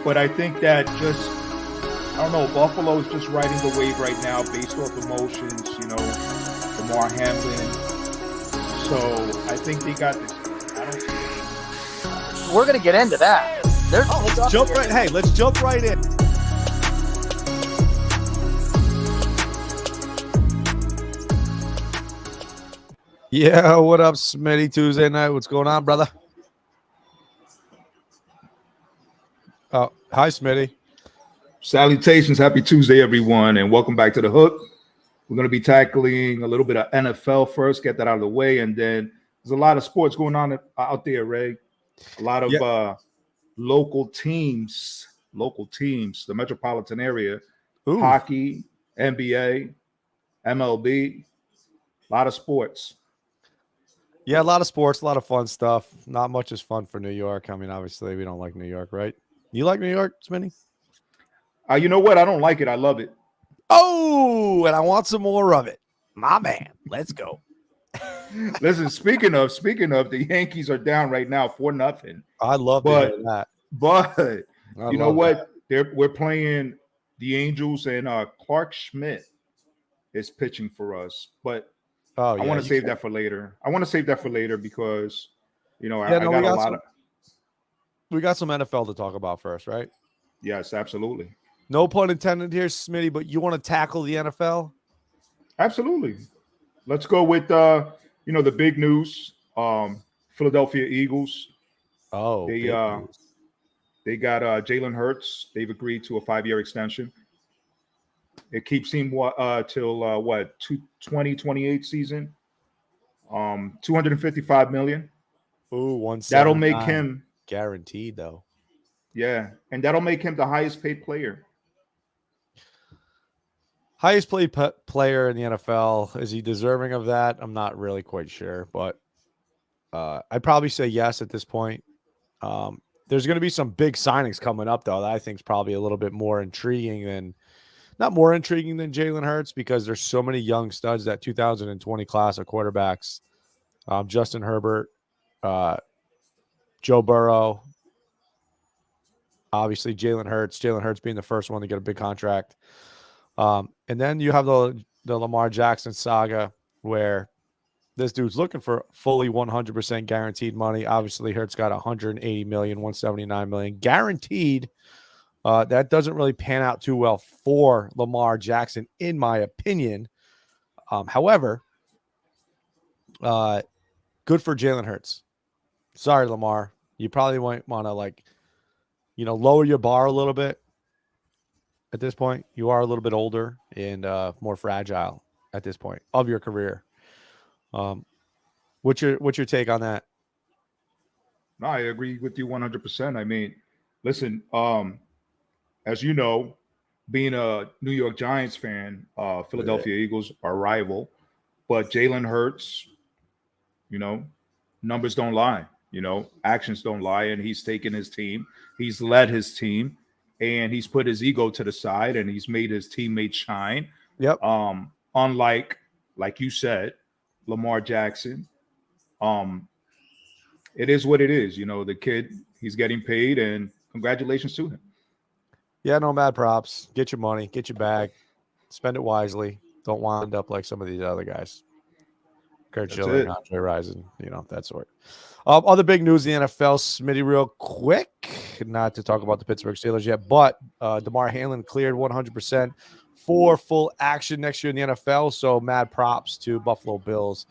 But I think that I don't know, Buffalo is just riding the wave right now based off emotions, Lamar Hamlin. So I think they got this. I don't see We're going to get into that. Let's jump right in. Yeah, what up, Smitty? Tuesday night. What's going on, brother? Oh, hi, Smitty. Salutations. Happy Tuesday, everyone, and welcome back to The Hook. We're going to be tackling a little bit of NFL first, get that out of the way, and then there's a lot of sports going on out there, Ray. A lot of local teams, the metropolitan area, hockey, NBA, MLB, a lot of sports. Yeah, a lot of sports, a lot of fun stuff. Not much is fun for New York. I mean, obviously, we don't like New York, right? You like New York, Smitty? You know what? I don't like it. I love it. Oh, and I want some more of it. My man, let's go. Listen, speaking of, the Yankees are down right now 4-0. I love that. But you know what? We're playing the Angels, and Clark Schmidt is pitching for us. But I want to save that for later. Because, I got a lot of. We got some NFL to talk about first, right? Yes, absolutely. No pun intended here, Smitty, but you want to tackle the NFL? Absolutely. Let's go with the big news. Philadelphia Eagles. Oh, they got Jalen Hurts. They've agreed to a 5-year extension. It keeps him till 2028 season. $255 million. Ooh, 179. That'll make him guaranteed, though. Yeah, and that'll make him the highest paid player. Highest paid player in the NFL. Is he deserving of that? I'm not really quite sure, but I'd probably say yes at this point. There's going to be some big signings coming up, though, that I think is probably a little bit more intriguing than Jalen Hurts, because there's so many young studs. That 2020 class of quarterbacks, Justin Herbert, Joe Burrow, obviously Jalen Hurts being the first one to get a big contract. And then you have the Lamar Jackson saga, where this dude's looking for fully 100% guaranteed money. Obviously, Hurts got $180 million, $179 million guaranteed. That doesn't really pan out too well for Lamar Jackson, in my opinion. However, good for Jalen Hurts. Sorry, Lamar. You probably might want to lower your bar a little bit at this point. You are a little bit older and more fragile at this point of your career. What's your take on that? No, I agree with you 100%. I mean, listen, as you know, being a New York Giants fan, Philadelphia Eagles are rival, but Jalen Hurts, numbers don't lie, actions don't lie, and he's taken his team, he's led his team, and he's put his ego to the side, and he's made his teammates shine. Yep. Unlike, like you said, Lamar Jackson, it is what it is. The kid, he's getting paid, and congratulations to him. Yeah, no, mad props. Get your money, get your bag, spend it wisely. Don't wind up like some of these other guys. Kurt Schilling, Andre Rison, that sort. Other big news in the NFL, Smitty, real quick. Not to talk about the Pittsburgh Steelers yet, but DeMar Hamlin cleared 100% for full action next year in the NFL. So mad props to Buffalo Bills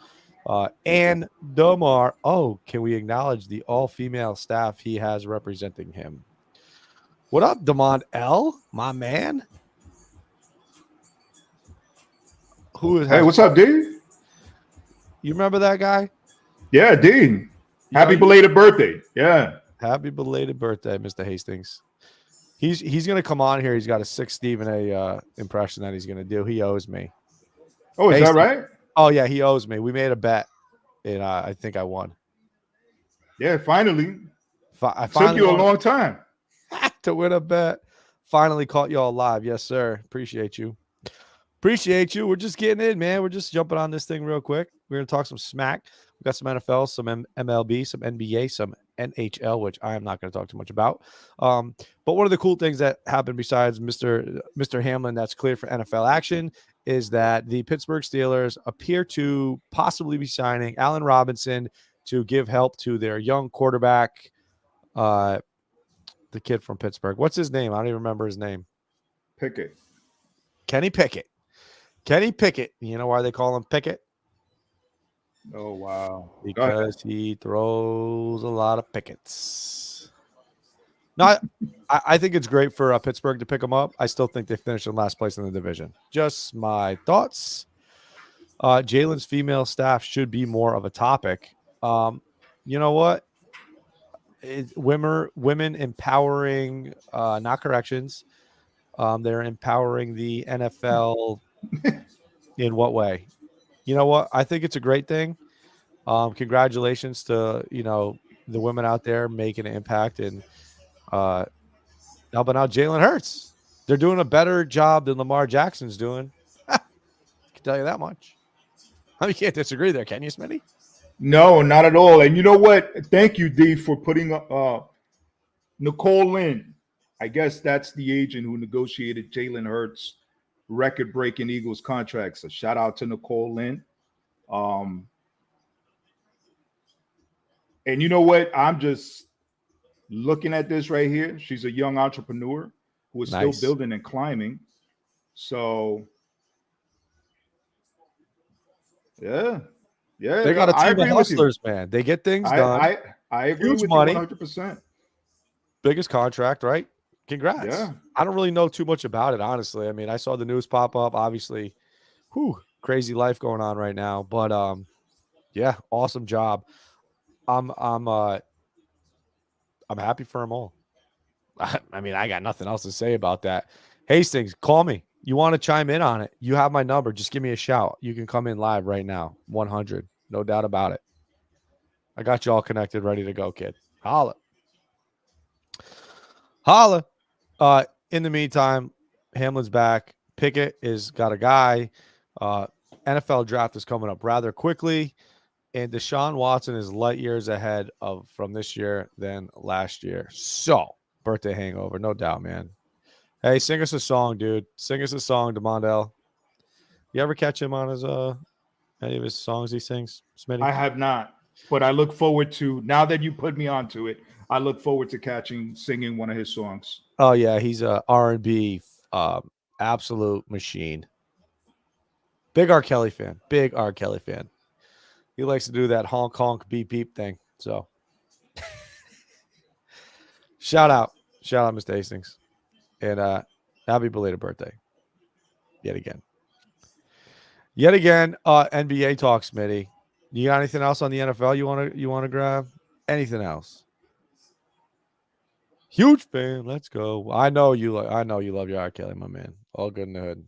and DeMar. Oh, can we acknowledge the all-female staff he has representing him? What up, Damon L., my man? Hey, what's up, D? You remember that guy? Yeah, D. Happy belated birthday. Yeah. Happy belated birthday, Mr. Hastings. He's going to come on here. He's got a 6 Stephen A impression that he's going to do. He owes me. Oh, is that right? Oh, yeah, he owes me. We made a bet, and I think I won. Yeah, finally. I took you a long time to win a bet. Finally caught y'all live. Yes, sir. Appreciate you. We're just getting in, man. We're just jumping on this thing real quick. We're going to talk some smack. We got some NFL, some MLB, some NBA, some NHL, which I am not going to talk too much about. But one of the cool things that happened besides Mr. Hamlin that's cleared for NFL action is that the Pittsburgh Steelers appear to possibly be signing Allen Robinson to give help to their young quarterback, the kid from Pittsburgh. What's his name? I don't even remember his name. Pickett. Kenny Pickett. Kenny Pickett. You know why they call him Pickett? Oh, wow. Because he throws a lot of pickets. No, I think it's great for Pittsburgh to pick him up. I still think they finished in last place in the division. Just my thoughts. Jalen's female staff should be more of a topic. You know what? Women empowering, not corrections. They're empowering the NFL. In what way? You know what? I think it's a great thing. Congratulations to, the women out there making an impact and helping out Jalen Hurts. They're doing a better job than Lamar Jackson's doing. I can tell you that much. You can't disagree there, can you, Smitty? No, not at all. And you know what? Thank you, D, for putting Nicole Lynn. I guess that's the agent who negotiated Jalen Hurts' record-breaking Eagles contract. So shout out to Nicole Lynn. And you know what? I'm just looking at this right here. She's a young entrepreneur who is still building and climbing. So, yeah. They got a team of hustlers, man. They get things done. I agree with you 100%. Biggest contract, right? Congrats. Yeah. I don't really know too much about it, honestly. I mean, I saw the news pop up. Obviously, crazy life going on right now. But yeah, awesome job. I'm happy for them all. I mean, I got nothing else to say about that. Hastings, call me. You want to chime in on it? You have my number. Just give me a shout. You can come in live right now. 100. No doubt about it. I got you all connected, ready to go, kid. Holla. In the meantime, Hamlin's back. Pickett is got a guy. NFL draft is coming up rather quickly. And Deshaun Watson is light years ahead from this year than last year. So, birthday hangover, no doubt, man. Hey, sing us a song, dude. Sing us a song, DeMondell. You ever catch him on his any of his songs he sings, Smitty? I have not, but I look forward to, now that you put me onto it, I look forward to singing one of his songs. Oh, yeah, he's a R&B absolute machine. Big R. Kelly fan. He likes to do that honk, honk, beep, beep thing. So, shout out, Mr. Hastings. And happy belated birthday. Yet again, NBA talk, Smitty. You got anything else on the NFL you want to grab? Anything else? Huge fan. Let's go. I know you love your R. Kelly, my man. All good in the hood.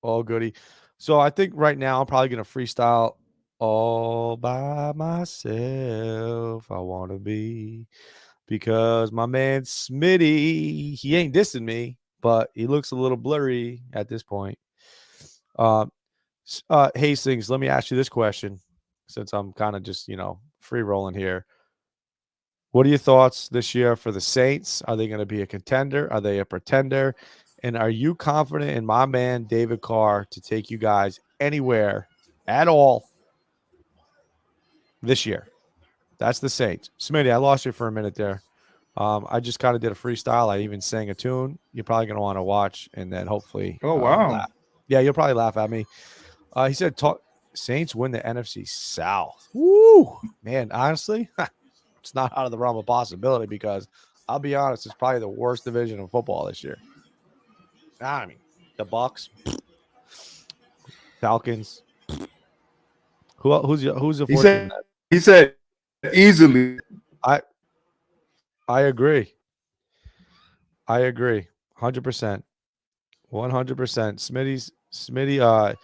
All goody. So I think right now I'm probably gonna freestyle all by myself. I want to be, because my man Smitty, he ain't dissing me, but he looks a little blurry at this point. Hastings, let me ask you this question, since I'm kind of just, free rolling here. What are your thoughts this year for the Saints? Are they going to be a contender? Are they a pretender? And are you confident in my man David Carr to take you guys anywhere at all this year? That's the Saints. Smitty, I lost you for a minute there. I just kind of did a freestyle. I even sang a tune. You're probably going to want to watch, and then hopefully. Oh, wow. Laugh. Yeah, you'll probably laugh at me. He said, Saints win the NFC South. Woo! Man, honestly, it's not out of the realm of possibility, because I'll be honest, it's probably the worst division of football this year. I mean, the Bucks, Falcons. Who's the fourth? He said easily. I agree. 100%. 100%. Smitty,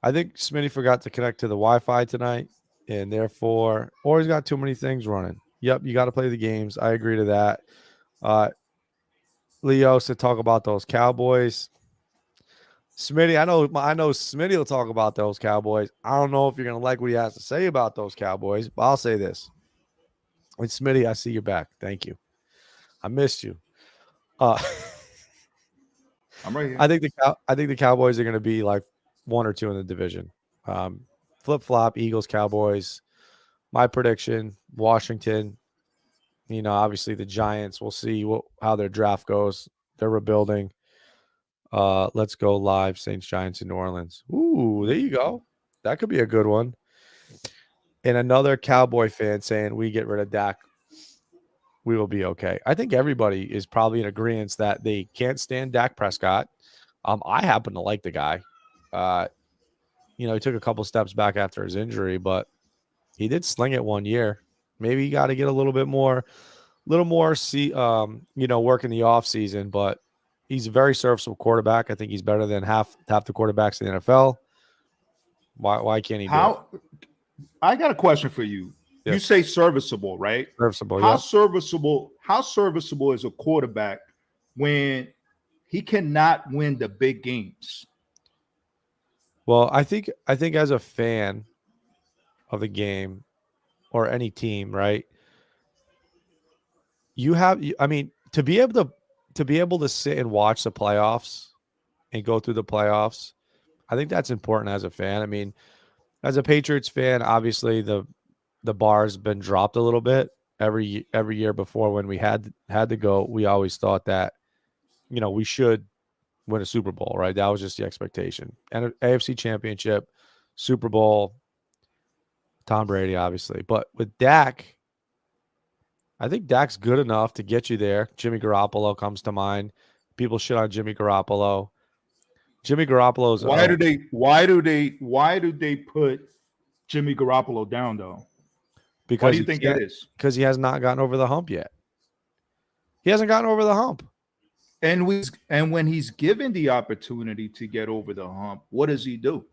I think Smitty forgot to connect to the Wi-Fi tonight, and therefore, or he's got too many things running. Yep, you got to play the games. I agree to that. Leo said talk about those Cowboys. Smitty, I know Smitty will talk about those Cowboys. I don't know if you're gonna like what he has to say about those Cowboys, but I'll say this. And Smitty, I see you back. Thank you. I missed you. Uh I'm right here. I think the Cowboys are gonna be like 1 or 2 in the division. Flip flop, Eagles, Cowboys. My prediction, Washington. Obviously the Giants. We'll see how their draft goes. They're rebuilding. Let's go live. Saints, Giants in New Orleans. Ooh, there you go. That could be a good one. And another Cowboy fan saying we get rid of Dak, we will be okay. I think everybody is probably in agreement that they can't stand Dak Prescott. I happen to like the guy. He took a couple steps back after his injury, but he did sling it 1 year. Maybe you got to get a little more work in the offseason, but he's a very serviceable quarterback. I think he's better than half the quarterbacks in the NFL. Why can't he do it? I got a question for you. Yes. You say serviceable, right? Serviceable, How yeah. serviceable is a quarterback when he cannot win the big games? Well, I think as a fan of the game or any team, right? To be able to sit and watch the playoffs and go through the playoffs, I think that's important as a fan. I mean, as a Patriots fan, obviously the bar's been dropped a little bit every year before when we had to go. We always thought that, we should win a Super Bowl, right? That was just the expectation. And an AFC Championship, Super Bowl, Tom Brady, obviously. But with Dak, I think Dak's good enough to get you there. Jimmy Garoppolo comes to mind. People shit on Jimmy Garoppolo. Jimmy Garoppolo's why do they put Jimmy Garoppolo down though? Because why do you think that is? Because he has not gotten over the hump yet. He hasn't gotten over the hump. And when he's given the opportunity to get over the hump, what does he do?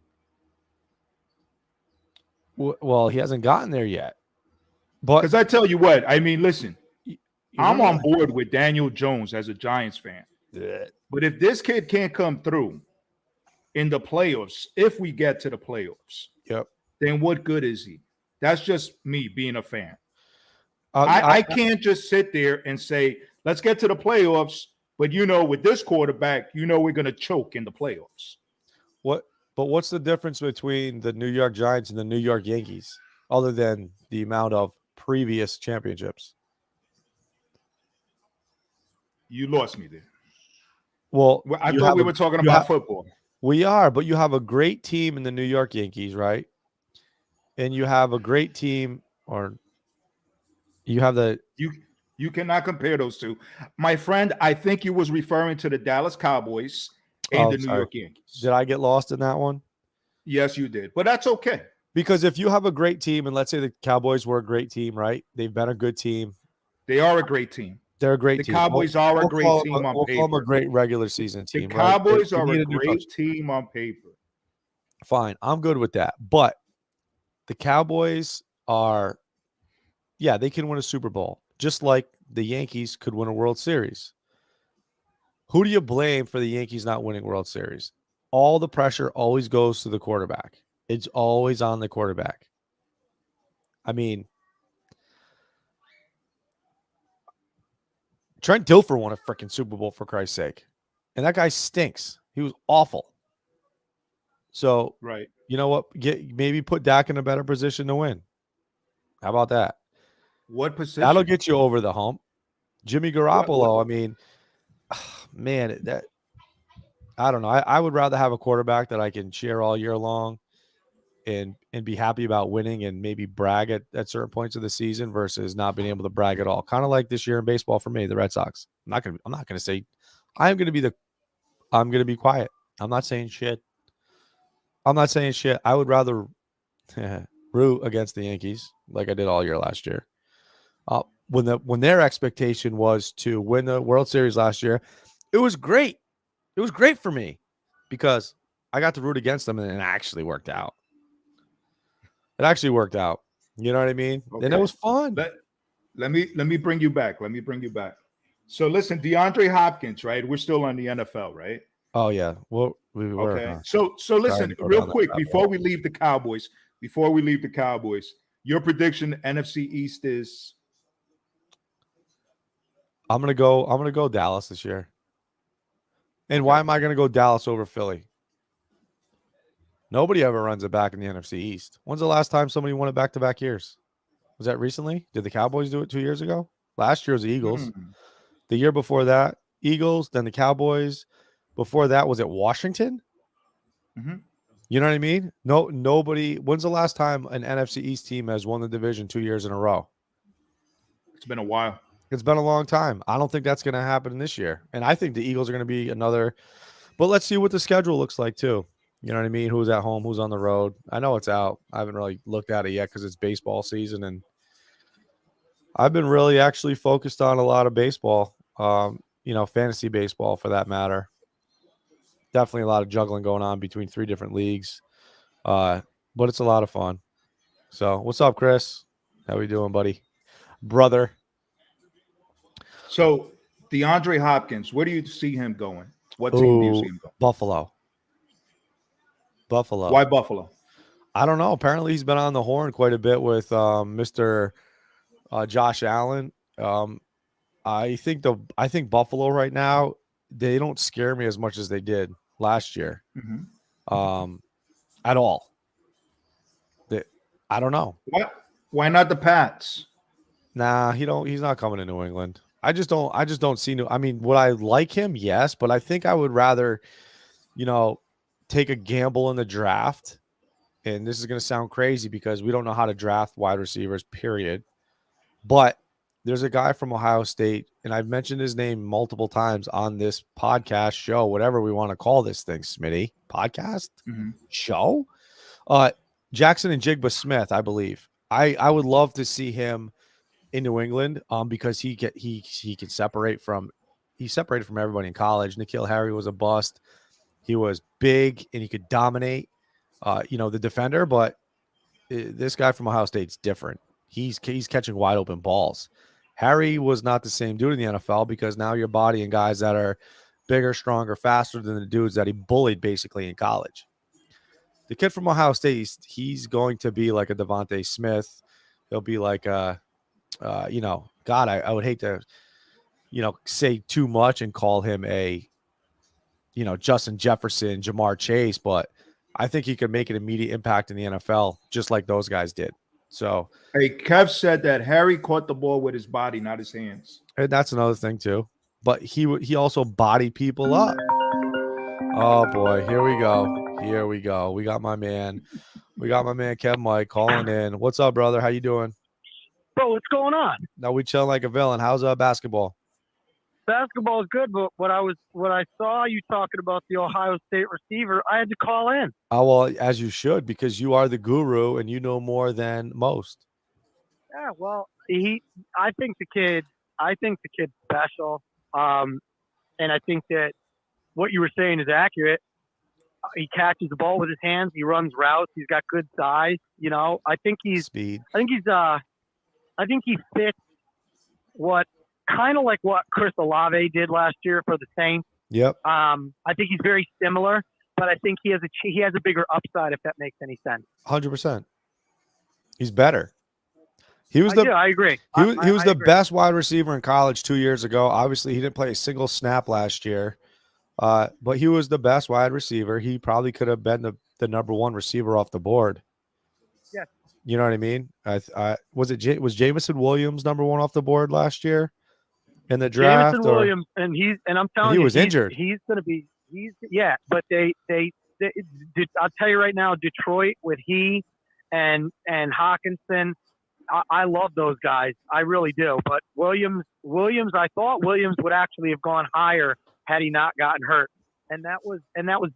Well, he hasn't gotten there yet. But because I tell you what, I mean, listen, I'm on board with Daniel Jones as a Giants fan. Yeah. But if this kid can't come through in the playoffs, if we get to the playoffs, yep, then what good is he? That's just me being a fan. I can't just sit there and say, let's get to the playoffs, but with this quarterback, we're going to choke in the playoffs. But what's the difference between the New York Giants and the New York Yankees, other than the amount of previous championships? You lost me there. Well, I thought we were talking about football. We are, but you have a great team in the New York Yankees, right? And you have a great team, or you have the you cannot compare those two, my friend. I think you was referring to the Dallas Cowboys and the New York Yankees. Did I get lost in that one? Yes, you did, but that's okay. Because if you have a great team, and let's say the Cowboys were a great team, right? They've been a good team. They are a great team. They're a great team. The Cowboys are a great team on paper. We'll call them a great regular season team. The Cowboys are a great team on paper. Fine. I'm good with that. But the Cowboys are, they can win a Super Bowl, just like the Yankees could win a World Series. Who do you blame for the Yankees not winning World Series? All the pressure always goes to the quarterback. It's always on the quarterback. I mean, Trent Dilfer won a freaking Super Bowl, for Christ's sake. And that guy stinks. He was awful. So, right. You know what? Maybe put Dak in a better position to win. How about that? What position? That'll get you over the hump. Jimmy Garoppolo, I mean, man, I don't know. I would rather have a quarterback that I can cheer all year long and be happy about winning and maybe brag at certain points of the season versus not being able to brag at all. Kind of like this year in baseball for me, the Red Sox. I'm not gonna say I'm gonna be quiet. I'm not saying shit. I would rather root against the Yankees like I did all year last year. When their expectation was to win the World Series last year, it was great. It was great for me because I got to root against them and it actually worked out. It actually worked out. You know what I mean? Okay. And it was fun. Let me bring you back. So listen, DeAndre Hopkins, right? We're still on the NFL, right? Oh yeah. Well, we were. Okay. Huh? So Trying listen, to go real down that quick, rabbit hole. before we leave the Cowboys, your prediction NFC East is I'm gonna go Dallas this year. And why okay. am I gonna go Dallas over Philly? Nobody ever runs it back in the NFC East. When's the last time somebody won it back-to-back years? Was that recently? Did the Cowboys do it 2 years ago? Last year was the Eagles. Hmm. The year before that, Eagles, then the Cowboys. Before that, was it Washington? Hmm. You know what I mean? No, nobody. When's the last time an NFC East team has won the division 2 years in a row? It's been a while. It's been a long time. I don't think that's going to happen this year. And I think the Eagles are going to be another. But let's see what the schedule looks like too. You know what I mean? Who's at home? Who's on the road? I know it's out. I haven't really looked at it yet because it's baseball season, and I've been really actually focused on a lot of baseball. Fantasy baseball for that matter. Definitely a lot of juggling going on between 3 different leagues. But it's a lot of fun. So, what's up, Chris? How we doing, buddy? Brother. So DeAndre Hopkins, where do you see him going? What team do you see Oh, him going? Buffalo. Why Buffalo? I don't know. Apparently, he's been on the horn quite a bit with Mr. Josh Allen. I think Buffalo right now, they don't scare me as much as they did last year. At all. I don't know. Why not the Pats? Nah, he's not coming to New England. I just don't see I mean, would I like him? Yes, but I think I would rather, take a gamble in the draft. And this is going to sound crazy because we don't know how to draft wide receivers, period. But there's a guy from Ohio State, and I've mentioned his name multiple times on this podcast show, whatever we want to call this thing, Smitty. Podcast? Show? Jackson and Jigba Smith, I believe. I would love to see him in New England because he can separate from he separated from everybody in college. N'Keal Harry was a bust. He was big and he could dominate the defender, but this guy from Ohio State's different. He's catching wide open balls. Harry was not the same dude in the NFL because now you're bodying guys that are bigger, stronger, faster than the dudes that he bullied basically in college. The kid from Ohio State, he's going to be like a Devontae Smith. He'll be like God, I would hate to, say too much and call him a, Justin Jefferson, Jamar Chase, but I think he could make an immediate impact in the NFL just like those guys did. So, hey, Kev said that Harry caught the ball with his body, not his hands. And that's another thing too. But he also bodied people up. Oh boy, here we go. We got my man Kev Mike calling in. What's up, brother? How you doing? Bro, what's going on? No, we chilling like a villain. How's basketball? Basketball is good, but when I saw you talking about the Ohio State receiver, I had to call in. Oh, well, as you should, because you are the guru and you know more than most. Yeah, well, I think the kid's special. And I think that what you were saying is accurate. He catches the ball with his hands. He runs routes. He's got good size. I think speed. I think he fits what Chris Olave did last year for the Saints. Yep. I think he's very similar, but I think he has a bigger upside, if that makes any sense. 100%. He's better. I agree. He was the best wide receiver in college 2 years ago. Obviously, he didn't play a single snap last year, but he was the best wide receiver. He probably could have been the number one receiver off the board. Yes. You know what I mean? Was Jamison Williams number one off the board last year in the draft? Jamison Williams, and I'm telling you, he was injured. He's going to be. But they I'll tell you right now, Detroit with he and Hawkinson. I love those guys. I really do. But Williams, I thought Williams would actually have gone higher had he not gotten hurt. And that was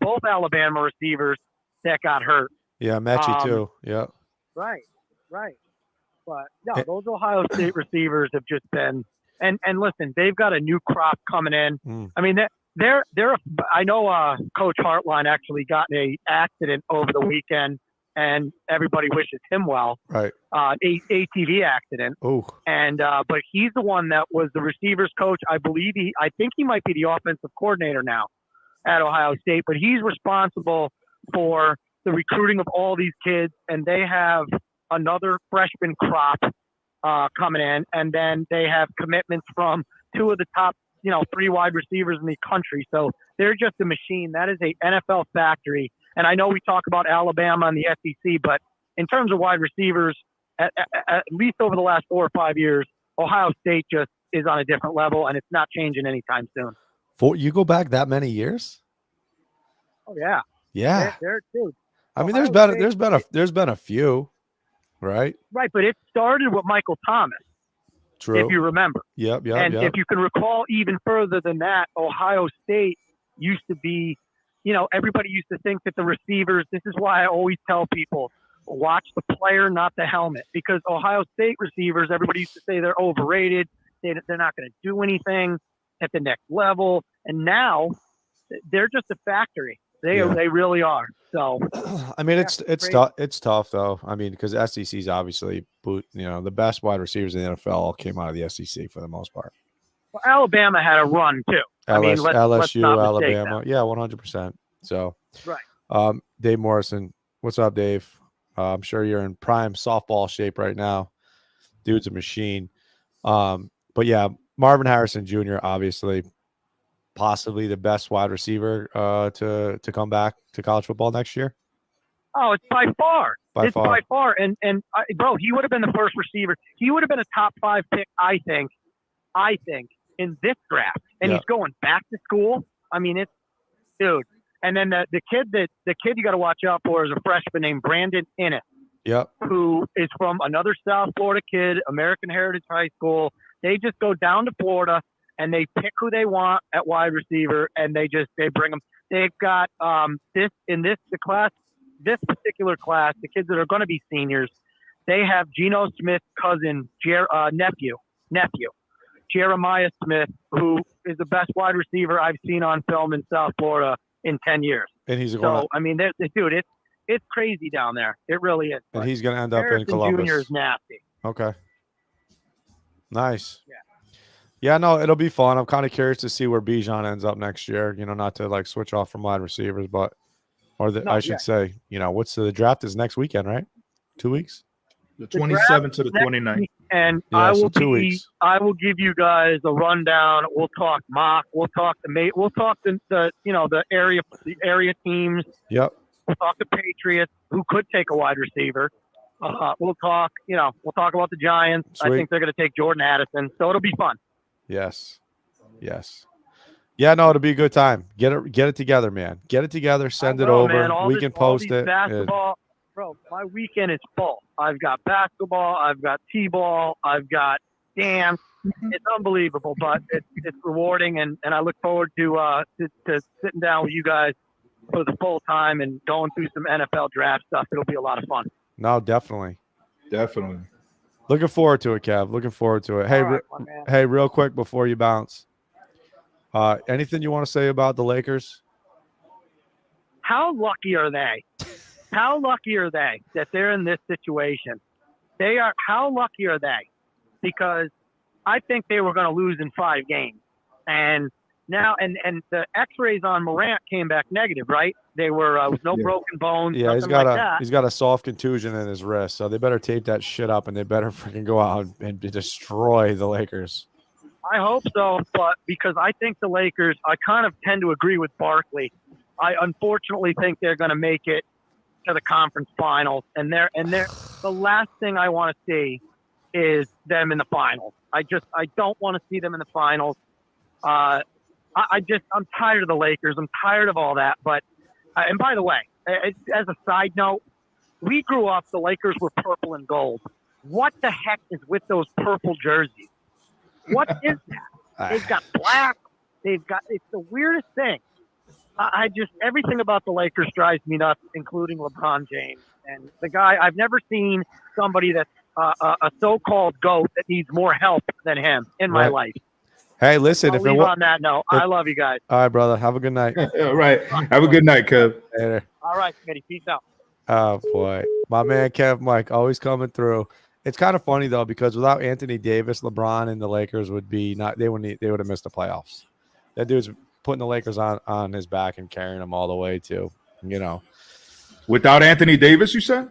both Alabama receivers that got hurt. Yeah, Mechie too. Yeah. Right. But no, those Ohio State receivers have just been and listen, they've got a new crop coming in. I mean, I know Coach Hartline actually got in a accident over the weekend. And everybody wishes him well. Right. ATV accident. Oh. And but he's the one that was the receivers coach. I think he might be the offensive coordinator now. at Ohio State, but he's responsible for the recruiting of all these kids, and they have another freshman crop coming in, and then they have commitments from 2 of the top, 3 wide receivers in the country. So they're just a machine. That is a NFL factory. And I know we talk about Alabama and the SEC, but in terms of wide receivers, at least over the last 4 or 5 years, Ohio State just is on a different level, and it's not changing anytime soon. You go back that many years? Oh yeah, yeah. They're dude. I mean, Ohio there's been a few, right? Right, but it started with Michael Thomas. True. If you remember. Yep. And if you can recall even further than that, Ohio State used to be, everybody used to think that the receivers. This is why I always tell people, watch the player, not the helmet, because Ohio State receivers, everybody used to say they're overrated. They're not going to do anything at the next level. And now they're just a factory. They really are. So, I mean, it's tough though. I mean, because SEC's obviously, the best wide receivers in the NFL came out of the SEC for the most part. Well, Alabama had a run too. LSU, Alabama, 100%. So, right. Dave Morrison, what's up, Dave? I'm sure you're in prime softball shape right now. Dude's a machine. But yeah, Marvin Harrison Jr. obviously, possibly the best wide receiver to come back to college football next year. Oh, it's by far. By far. And bro, he would have been the first receiver. He would have been a top 5 pick, I think, in this draft. And he's going back to school. I mean, it's dude. And then the kid you got to watch out for is a freshman named Brandon Innes. Yep. Who is from another South Florida kid, American Heritage High School. They just go down to Florida and they pick who they want at wide receiver, and they bring them. They've got this particular class, the kids that are going to be seniors. They have Geno Smith's cousin, nephew, Jeremiah Smith, who is the best wide receiver I've seen on film in South Florida in 10 years. And he's I mean, dude, it's crazy down there. It really is. And he's going to end up Harrison in Columbus. Jr. is nasty. Okay. Nice. Yeah. Yeah, no, it'll be fun. I'm kind of curious to see where Bijan ends up next year. Not to switch off from wide receivers, but I should say, what's the draft is next weekend, right? 2 weeks. The 27th to the 29th. And I will give you guys a rundown. We'll talk mock. We'll talk the area teams. Yep. We'll talk the Patriots, who could take a wide receiver. We'll talk about the Giants. Sweet. I think they're going to take Jordan Addison, so it'll be fun. Yes. Yeah, no, it'll be a good time. Get it together, man. Get it together. Send it over. Man, we can post it. Basketball, bro. My weekend is full. I've got basketball. I've got t-ball. I've got dance. It's unbelievable, but it's rewarding, and I look forward to sitting down with you guys for the full time and going through some NFL draft stuff. It'll be a lot of fun. No, definitely. Looking forward to it, Kev. Looking forward to it. Hey, real quick before you bounce, anything you want to say about the Lakers? How lucky are they? How lucky are they that they're in this situation? How lucky are they? Because I think they were going to lose in 5 games, and now and the X-rays on Morant came back negative, right? They were with no broken bones. Yeah, he's got a soft contusion in his wrist, so they better tape that shit up, and they better freaking go out and destroy the Lakers. I hope so, but because I think the Lakers, I kind of tend to agree with Barkley. I unfortunately think they're going to make it to the conference finals, and they're the last thing I want to see is them in the finals. I don't want to see them in the finals. I'm tired of the Lakers. I'm tired of all that. But and by the way, as a side note, we grew up, the Lakers were purple and gold. What the heck is with those purple jerseys? What is that? They've got black. It's the weirdest thing. Everything about the Lakers drives me nuts, including LeBron James. And the guy, I've never seen somebody that's a so-called GOAT that needs more help than him in my life. Hey, listen. On that note, I love you guys. All right, brother. Have a good night. All right. Have a good night, Kev. Later. All right, Smitty. Peace out. Oh boy, my man Kev Mike always coming through. It's kind of funny though, because without Anthony Davis, LeBron and the Lakers would have missed the playoffs. That dude's putting the Lakers on his back and carrying them all the way to, Without Anthony Davis, you said?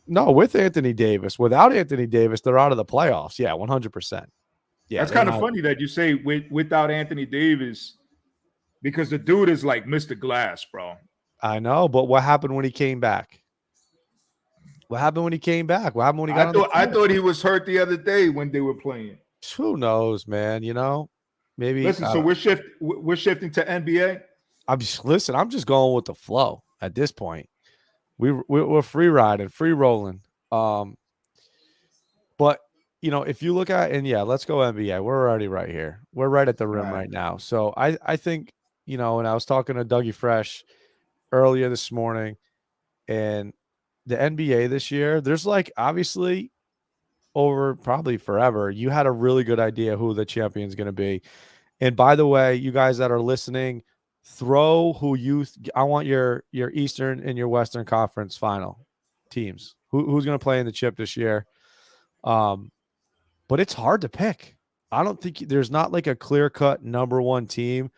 No, with Anthony Davis. Without Anthony Davis, they're out of the playoffs. Yeah, 100%. Yeah, That's they're kind of not. funny that you say without Anthony Davis, because the dude is like Mr. Glass, bro. I know, but what happened when he came back? What happened when he came back? What happened when he got on the I court? thought he was hurt the other day when they were playing. Who knows, man? Maybe. Listen, so we're shifting to NBA. I'm just going with the flow at this point. We're free riding, free rolling. But if you look at, and yeah, let's go NBA. We're already right here. We're right at the rim right now. So I think, and I was talking to Dougie Fresh earlier this morning, and the NBA this year, there's like obviously over probably forever, you had a really good idea who the champion's going to be. And by the way, you guys that are listening, throw I want your Eastern and your Western Conference final teams. Who's going to play in the chip this year? But it's hard to pick. I don't think there's not like a clear-cut number one team.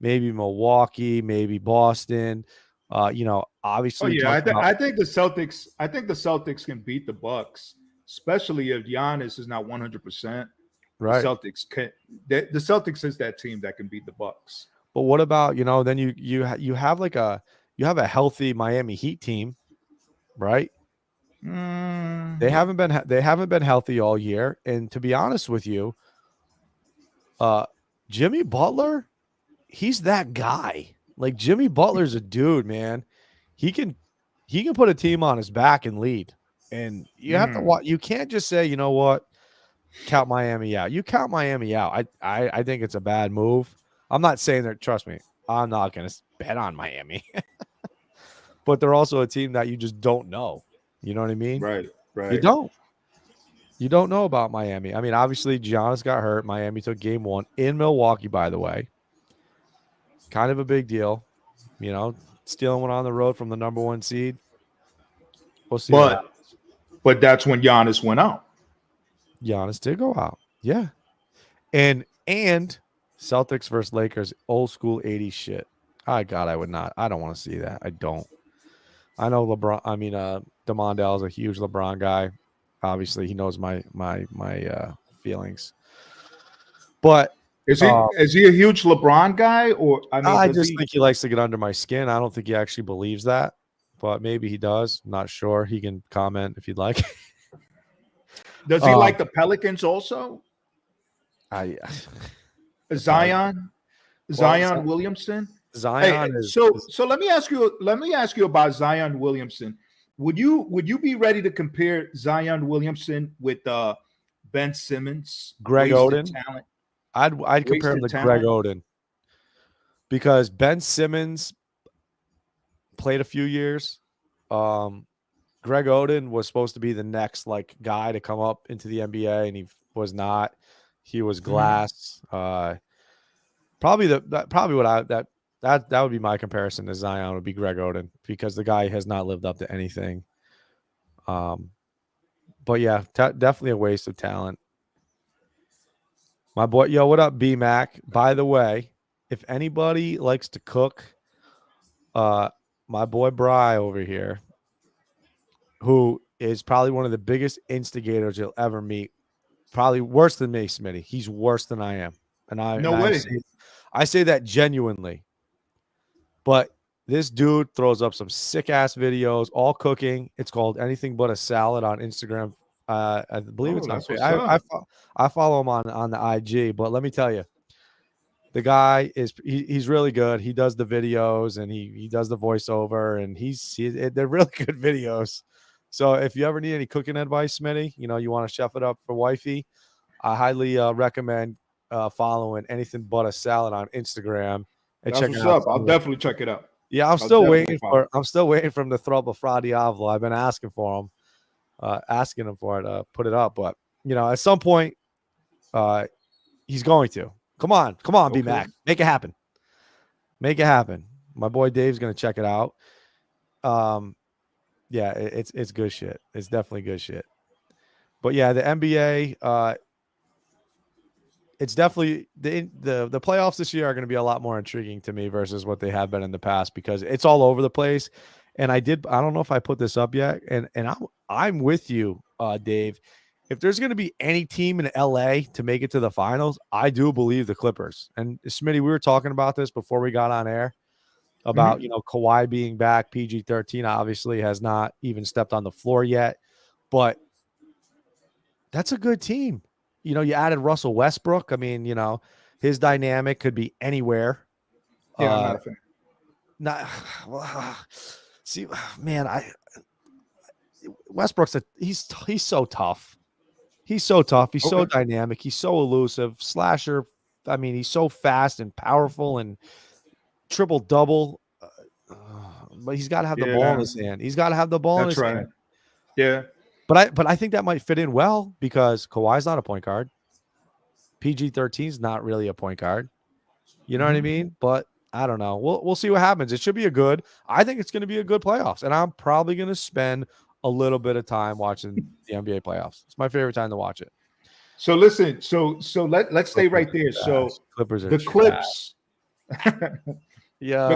Maybe Milwaukee, maybe Boston. Obviously. Oh yeah, I think the Celtics. I think the Celtics can beat the Bucks, especially if Giannis is not 100%. Right. The Celtics can. The Celtics is that team that can beat the Bucks. But what about then you have a healthy Miami Heat team, right? They haven't been healthy all year, and to be honest with you, Jimmy Butler, he's that guy. Like Jimmy Butler's a dude, man. He can put a team on his back and lead. And you have to watch. You can't just say, you know what, count Miami out. You count Miami out. I think it's a bad move. I'm not saying that. Trust me, I'm not going to bet on Miami. But they're also a team that you just don't know. You know what I mean? Right. You don't know about Miami. I mean, obviously, Giannis got hurt. Miami took game 1 in Milwaukee, by the way. Kind of a big deal. Stealing one on the road from the number 1 seed. We'll see. But that's when Giannis went out. Giannis did go out. Yeah. And Celtics versus Lakers, old school 80s shit. God, I would not. I don't want to see that. I don't. I know LeBron. I mean, DeMondale is a huge LeBron guy. Obviously, he knows my feelings. But is he a huge LeBron guy, or I just think he likes to get under my skin. I don't think he actually believes that, but maybe he does. I'm not sure. He can comment if you'd like. Does he like the Pelicans also? Zion Williamson. Zion is so. Let me ask you about Zion Williamson. Would you be ready to compare Zion Williamson with Ben Simmons, Greg Oden? Talent? I'd compare him to Greg Oden because Ben Simmons played a few years. Greg Oden was supposed to be the next guy to come up into the NBA, and he was not. He was glass. That would be my comparison to Zion would be Greg Oden because the guy has not lived up to anything. But yeah, definitely a waste of talent. My boy, what up, B-Mac? By the way, if anybody likes to cook, my boy Bry over here, who is probably one of the biggest instigators you'll ever meet, probably worse than me, Smitty. He's worse than I am. I say that genuinely. But this dude throws up some sick-ass videos, all cooking. It's called Anything But a Salad on Instagram. I believe it's on Facebook. I follow him on the IG, but let me tell you, the guy he's really good. He does the videos and he does the voiceover, and they're really good videos. So if you ever need any cooking advice, Smitty, you want to chef it up for wifey, I highly recommend following Anything But a Salad on Instagram. That's what's up. I'll definitely check it out. Yeah, I'm still waiting for him to throw up a Fra Diavolo. I've been asking him for it to put it up, but at some point, he's going to. Come on, okay. B-Mac, make it happen. My boy Dave's gonna check it out. Yeah, it's good shit. It's definitely good shit. But yeah, the NBA, it's definitely the playoffs this year are going to be a lot more intriguing to me versus what they have been in the past because it's all over the place. And I don't know if I put this up yet, and I'm with you, Dave. If there's going to be any team in LA to make it to the finals, I do believe the Clippers. And Smitty, we were talking about this before we got on air about, Kawhi being back. PG-13 obviously has not even stepped on the floor yet, but that's a good team. You added Russell Westbrook. I mean, his dynamic could be anywhere. Yeah, I'm not a fan. See, man, Westbrook's he's so tough. He's so tough. He's so dynamic. He's so elusive. Slasher. I mean, he's so fast and powerful and triple double. But he's got to have the ball in his hand. He's got to have the ball in his hand. Yeah. But I think that might fit in well because Kawhi's not a point guard. PG-13 is not really a point guard. You know what I mean? But I don't know. We'll see what happens. It should be I think it's going to be a good playoffs. And I'm probably going to spend a little bit of time watching the NBA playoffs. It's my favorite time to watch it. So listen, so let's stay right there. So Clippers are the Clips. Yeah.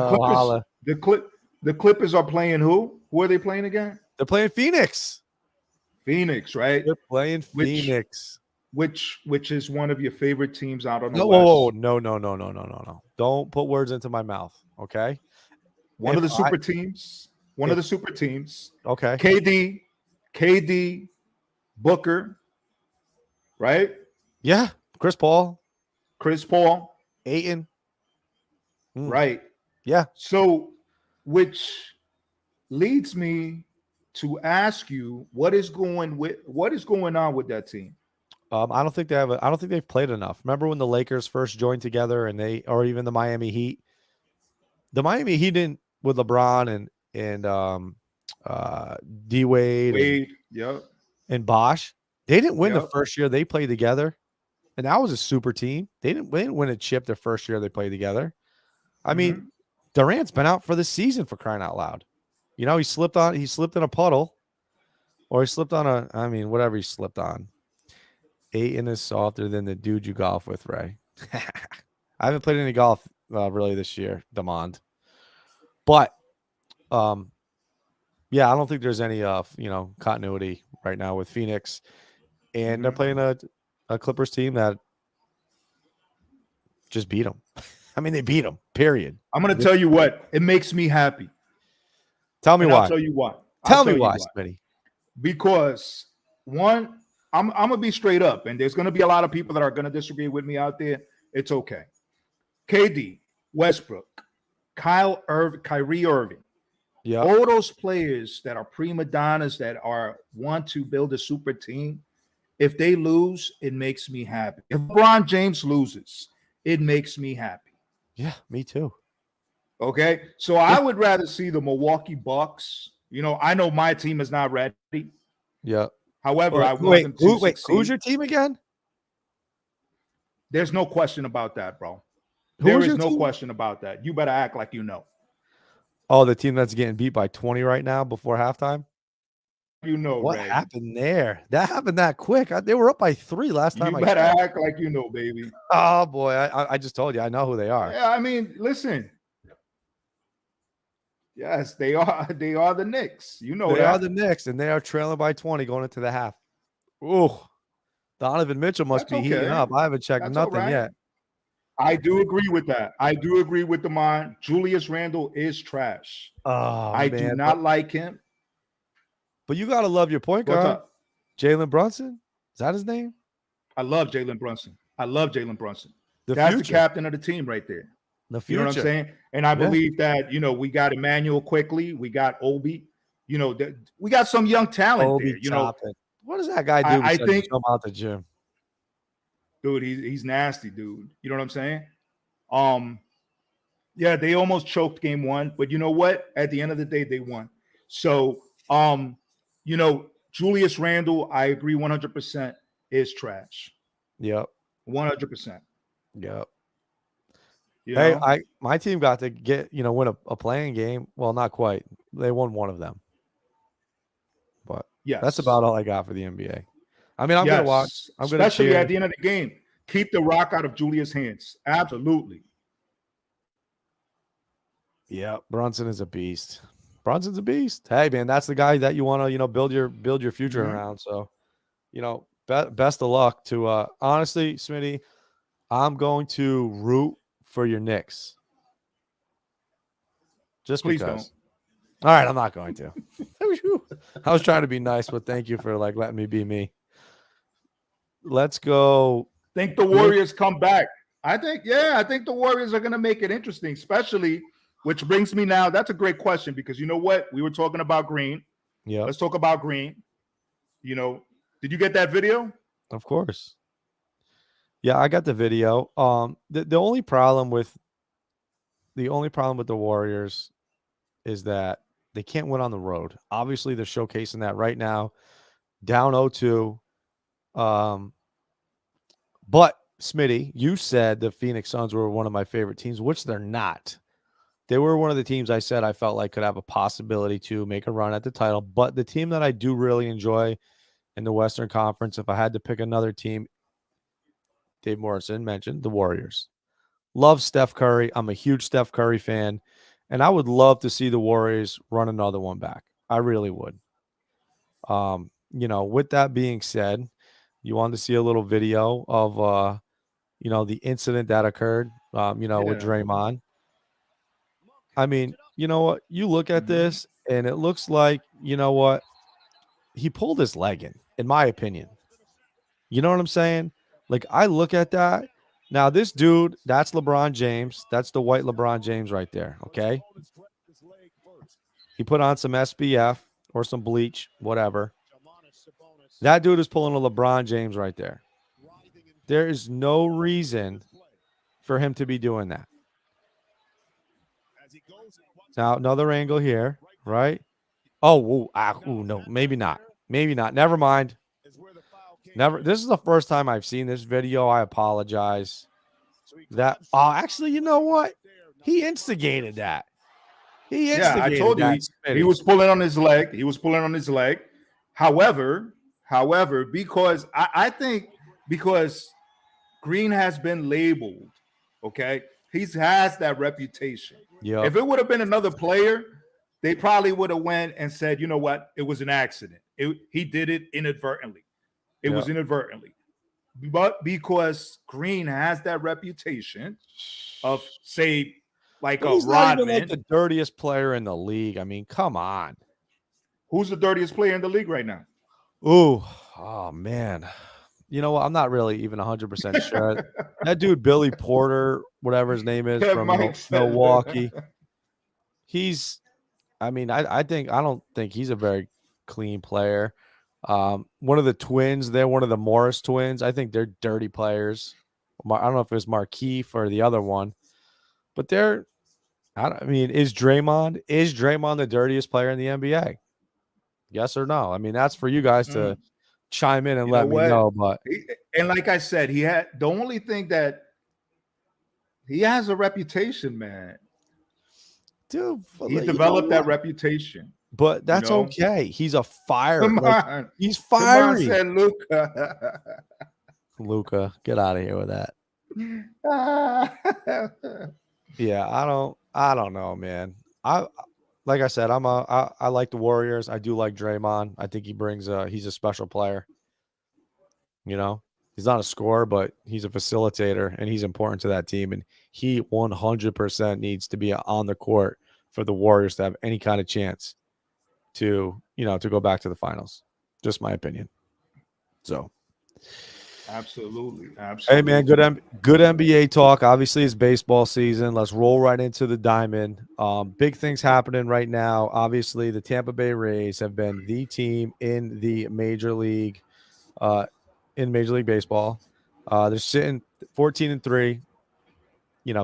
The Clippers are playing who? Who are they playing again? They're playing Phoenix. Phoenix, right? They're playing Phoenix. Which is one of your favorite teams out on the West. Whoa, No. Don't put words into my mouth, okay? One of the super teams. One of the super teams. Okay. KD, Booker, right? Yeah. Chris Paul. Ayton. Right. Yeah. So, which leads me to ask you, what is going on with that team? I don't think they've played enough. Remember when the Lakers first joined together or even the Miami Heat? The Miami Heat didn't with LeBron and D Wade and Bosh. They didn't win the first year they played together. And that was a super team. They didn't win a chip the first year they played together. I mean, Durant's been out for the season for crying out loud. He slipped in a puddle or he slipped on whatever he slipped on. Ayton is softer than the dude you golf with, Ray. I haven't played any golf really this year, Demond. But I don't think there's any continuity right now with Phoenix. And they're playing a Clippers team that just beat them. I mean, they beat them, period. I'm going to tell you what. It makes me happy. Tell me why. I'll tell you why. Tell me why, Smitty. Because, one, I'm going to be straight up, and there's going to be a lot of people that are going to disagree with me out there. It's okay. KD, Westbrook, Kyrie Irving. Yeah. All those players that are prima donnas that want to build a super team, if they lose, it makes me happy. If LeBron James loses, it makes me happy. Yeah, me too. Okay, so I would rather see the Milwaukee Bucks. I know my team is not ready. Yeah. However, I want them to succeed. Who's your team again? There's no question about that, bro. There is no question about that. You better act like you know. Oh, the team that's getting beat by 20 right now before halftime? What Ray. happened there? That happened that quick. They were up by 3 last time. You better act like you know, baby. Oh, boy. I just told you. I know who they are. Yeah, I mean, listen. Yes, they are. They are the Knicks. They are the Knicks, and they are trailing by 20 going into the half. Ooh, Donovan Mitchell must be heating up. I haven't checked nothing yet. I do agree with that. I do agree with the mind. Julius Randle is trash. Oh, I do not like him. But you got to love your point guard. Jalen Brunson? Is that his name? I love Jalen Brunson. That's the captain of the team right there. The future. You know what I'm saying? And I believe that, we got Emmanuel quickly. We got Obi. We got some young talent Obi there. What does that guy do? I think jump out the gym. Dude, he's nasty, dude. You know what I'm saying? Yeah, they almost choked game 1, but you know what? At the end of the day, they won. So, Julius Randle, I agree 100% is trash. Yep. 100%. Yep. Hey, my team got to win a playing game. Well, not quite. They won one of them. But that's about all I got for the NBA. I mean, I'm gonna watch. Especially at the end of the game. Keep the rock out of Julius' hands. Absolutely. Yeah, Brunson is a beast. Brunson's a beast. Hey, man, that's the guy that you want to, build your future around. So, best of luck to honestly, Smitty, I'm going to root for your Knicks. Just Please because. don't. All right, I'm not going to. I was trying to be nice, but thank you for letting me be me. Let's go. Think the Warriors come back. I think the Warriors are going to make it interesting, especially, which brings me now. That's a great question because you know what? We were talking about Green. Yeah. Let's talk about Green. Did you get that video? Of course. Yeah, I got the video. The only problem with the Warriors is that they can't win on the road. Obviously, they're showcasing that right now, down 0-2. But Smitty, you said the Phoenix Suns were one of my favorite teams, which they're not. They were one of the teams I said I felt like could have a possibility to make a run at the title. But the team that I do really enjoy in the Western Conference, if I had to pick another team, Dave Morrison mentioned the Warriors. Love Steph Curry. I'm a huge Steph Curry fan, and I would love to see the Warriors run another one back. I really would. With that being said, you wanted to see a little video of the incident that occurred, with Draymond. I mean, you know what? You look at this and it looks like, he pulled his leg in my opinion. You know what I'm saying? Like, I look at that. Now, this dude, that's LeBron James. That's the white LeBron James right there, okay? He put on some SPF or some bleach, whatever. That dude is pulling a LeBron James right there. There is no reason for him to be doing that. Now, another angle here, right? Oh, no, maybe not. Maybe not. Never mind. This is the first time I've seen this video. I apologize. Actually, you know what? He instigated that. I told you he was pulling on his leg. However, because I think because Green has been labeled, okay, he has that reputation. Yep. If it would have been another player, they probably would have went and said, you know what, it was an accident. He did it inadvertently. It was inadvertently. But because Green has that reputation of, say, like he's a Rodman. not even like the dirtiest player in the league. I mean, come on. Who's the dirtiest player in the league right now? Oh, man. You know what? I'm not really even 100% sure. That dude, Billy Porter, whatever his name is, from Milwaukee. I don't think he's a very clean player. One of the twins, they're one of the Morris twins. I think they're dirty players. I don't know if it was Markeith or the other one, but is Draymond the dirtiest player in the NBA? Yes or no? I mean, that's for you guys to chime in and let me know. But like I said, he had the only thing that he has a reputation, man. Dude, he developed that reputation. But that's okay. He's a fire. Come on. He's fiery. Come on, said Luka, get out of here with that. Yeah, I don't know, man. Like I said, I like the Warriors. I do like Draymond. I think he brings he's a special player. He's not a scorer, but he's a facilitator, and he's important to that team. And he 100% needs to be on the court for the Warriors to have any kind of chance to go back to the finals. Just my opinion. So, absolutely. Hey, man, good NBA talk. Obviously, it's baseball season. Let's roll right into the diamond. Big things happening right now. Obviously, the Tampa Bay Rays have been the team in the Major League Baseball. They're sitting 14-3.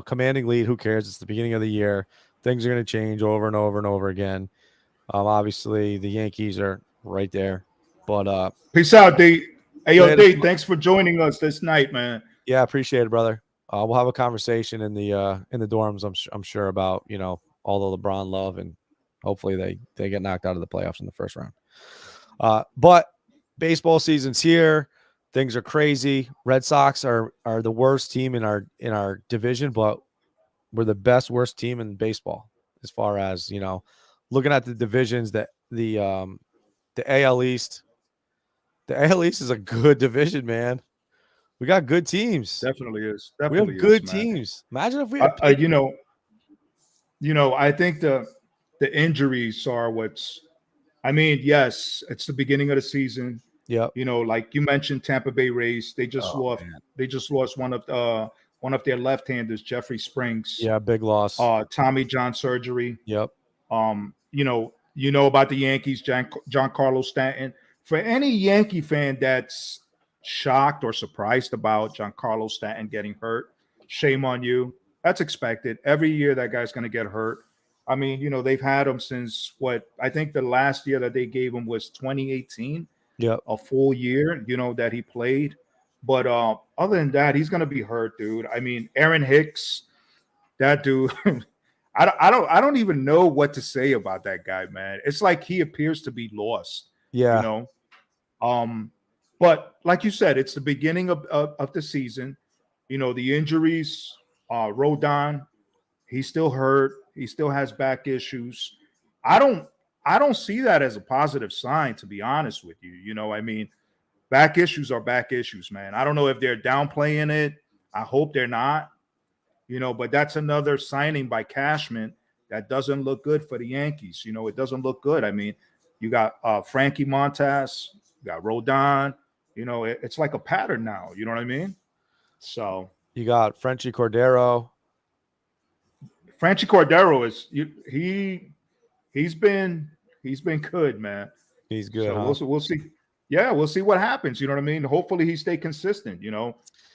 Commanding lead. Who cares? It's the beginning of the year. Things are going to change over and over and over again. Obviously, the Yankees are right there. But peace out, D. Hey, yo, D, thanks for joining us this night, man. Yeah, appreciate it, brother. We'll have a conversation in the dorms. I'm sure about all the LeBron love, and hopefully they get knocked out of the playoffs in the first round. But baseball season's here. things are crazy. Red Sox are the worst team in our division, but we're the worst team in baseball as far as, looking at the divisions that the AL East. The AL East is a good division, man. We got good teams. Definitely is. We have Definitely is, good man. teams. Imagine if we had I think the injuries are what's. I mean, yes, it's the beginning of the season. Yep. Like you mentioned, Tampa Bay Rays. They just lost. Man. They just lost one of their left-handers, Jeffrey Springs. Yeah, big loss. Tommy John surgery. Yep. You know about the Yankees, Giancarlo Stanton. For any Yankee fan that's shocked or surprised about Giancarlo Stanton getting hurt, shame on you. That's expected. Every year that guy's going to get hurt. I mean, they've had him since I think the last year that they gave him was 2018. Yep. A full year, that he played. But other than that, he's going to be hurt, dude. I mean, Aaron Hicks, that dude. I don't even know what to say about that guy, man. It's like he appears to be lost. Yeah. But like you said, it's the beginning of the season. The injuries. Rodon, he's still hurt. He still has back issues. I don't see that as a positive sign, to be honest with you. I mean, back issues are back issues, man. I don't know if they're downplaying it. I hope they're not. But that's another signing by Cashman that doesn't look good for the Yankees. It doesn't look good. I mean, you got Frankie Montas, you got Rodon. It's like a pattern now. You know what I mean? So you got Frenchie Cordero. Franchi Cordero he's been good, man. He's good. So we'll see. Yeah, we'll see what happens. You know what I mean? Hopefully he stay consistent.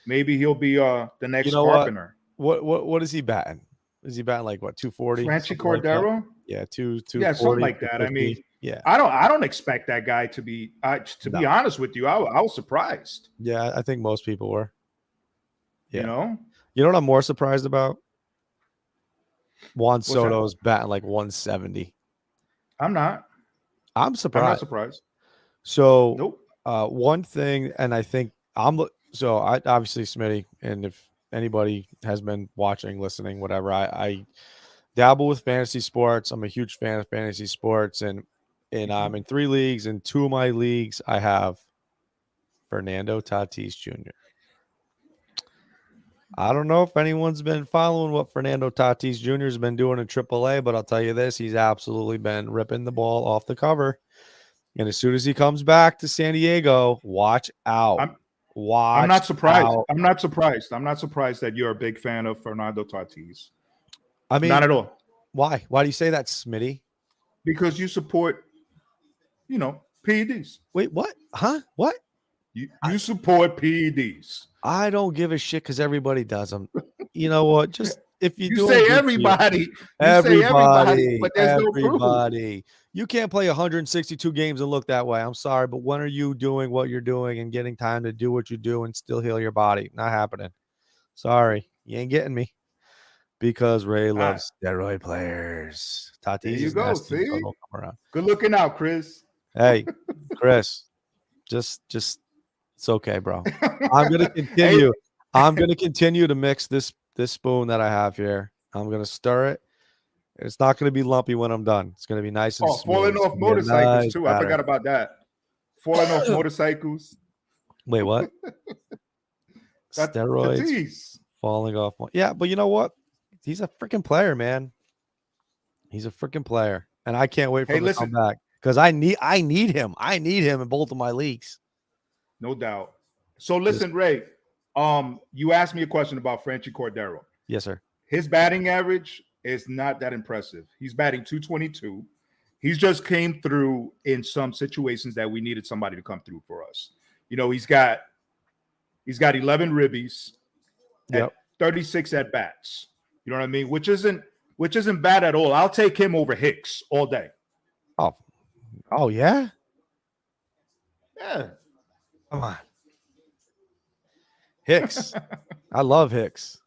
Maybe he'll be the next Carpenter. What is he batting? Is he batting like what, 240? Franchi Cordero? Like yeah, 240. Yeah, something like that. I mean, yeah. I don't expect that guy to be. Be honest with you, I was surprised. Yeah, I think most people were. Yeah. You know what I'm more surprised about? Juan Soto's batting like 170. I'm not. I'm surprised. I'm not surprised. So, nope. One thing, and I think I obviously Smitty, and if anybody has been watching, listening, whatever, I dabble with fantasy sports. I'm a huge fan of fantasy sports, and I'm in 3 leagues. In 2 of my leagues, I have Fernando Tatis Jr. I don't know if anyone's been following what Fernando Tatis Jr. has been doing in AAA, but I'll tell you this, he's absolutely been ripping the ball off the cover. And as soon as he comes back to San Diego, watch out. I'm not surprised. I'm not surprised. I'm not surprised that you're a big fan of Fernando Tatis. I mean, not at all. Why? Why do you say that, Smitty? Because you support, PEDs. Wait, what? Huh? What? You support PEDs. I don't give a shit because everybody does them. You know what? Just if you say everybody, everybody, but there's everybody. No you can't play 162 games and look that way. I'm sorry, but when are you doing what you're doing and getting time to do what you do and still heal your body? Not happening. Sorry, you ain't getting me. Because Ray loves steroid players. Tatis, there you go. Nasty, See, so good looking out, Chris. Hey, Chris, just it's okay, bro. I'm gonna continue. I'm gonna continue to mix this spoon that I have here. I'm gonna stir it. It's not gonna be lumpy when I'm done. It's gonna be nice and smooth. Falling off motorcycles too. I forgot about that. Falling off motorcycles. Wait, what? Steroids. Falling off. Yeah, but you know what? He's a freaking player, man. He's a freaking player, and I can't wait for him to come back because I need him. I need him in both of my leagues. No doubt. So listen, Ray. You asked me a question about Franchi Cordero. Yes, sir. His batting average is not that impressive. He's batting 222. He's just came through in some situations that we needed somebody to come through for us. He's got 11 ribbies, 36 at bats. You know what I mean? Which isn't bad at all. I'll take him over Hicks all day. Oh yeah? Yeah. Come on. Hicks. I love Hicks.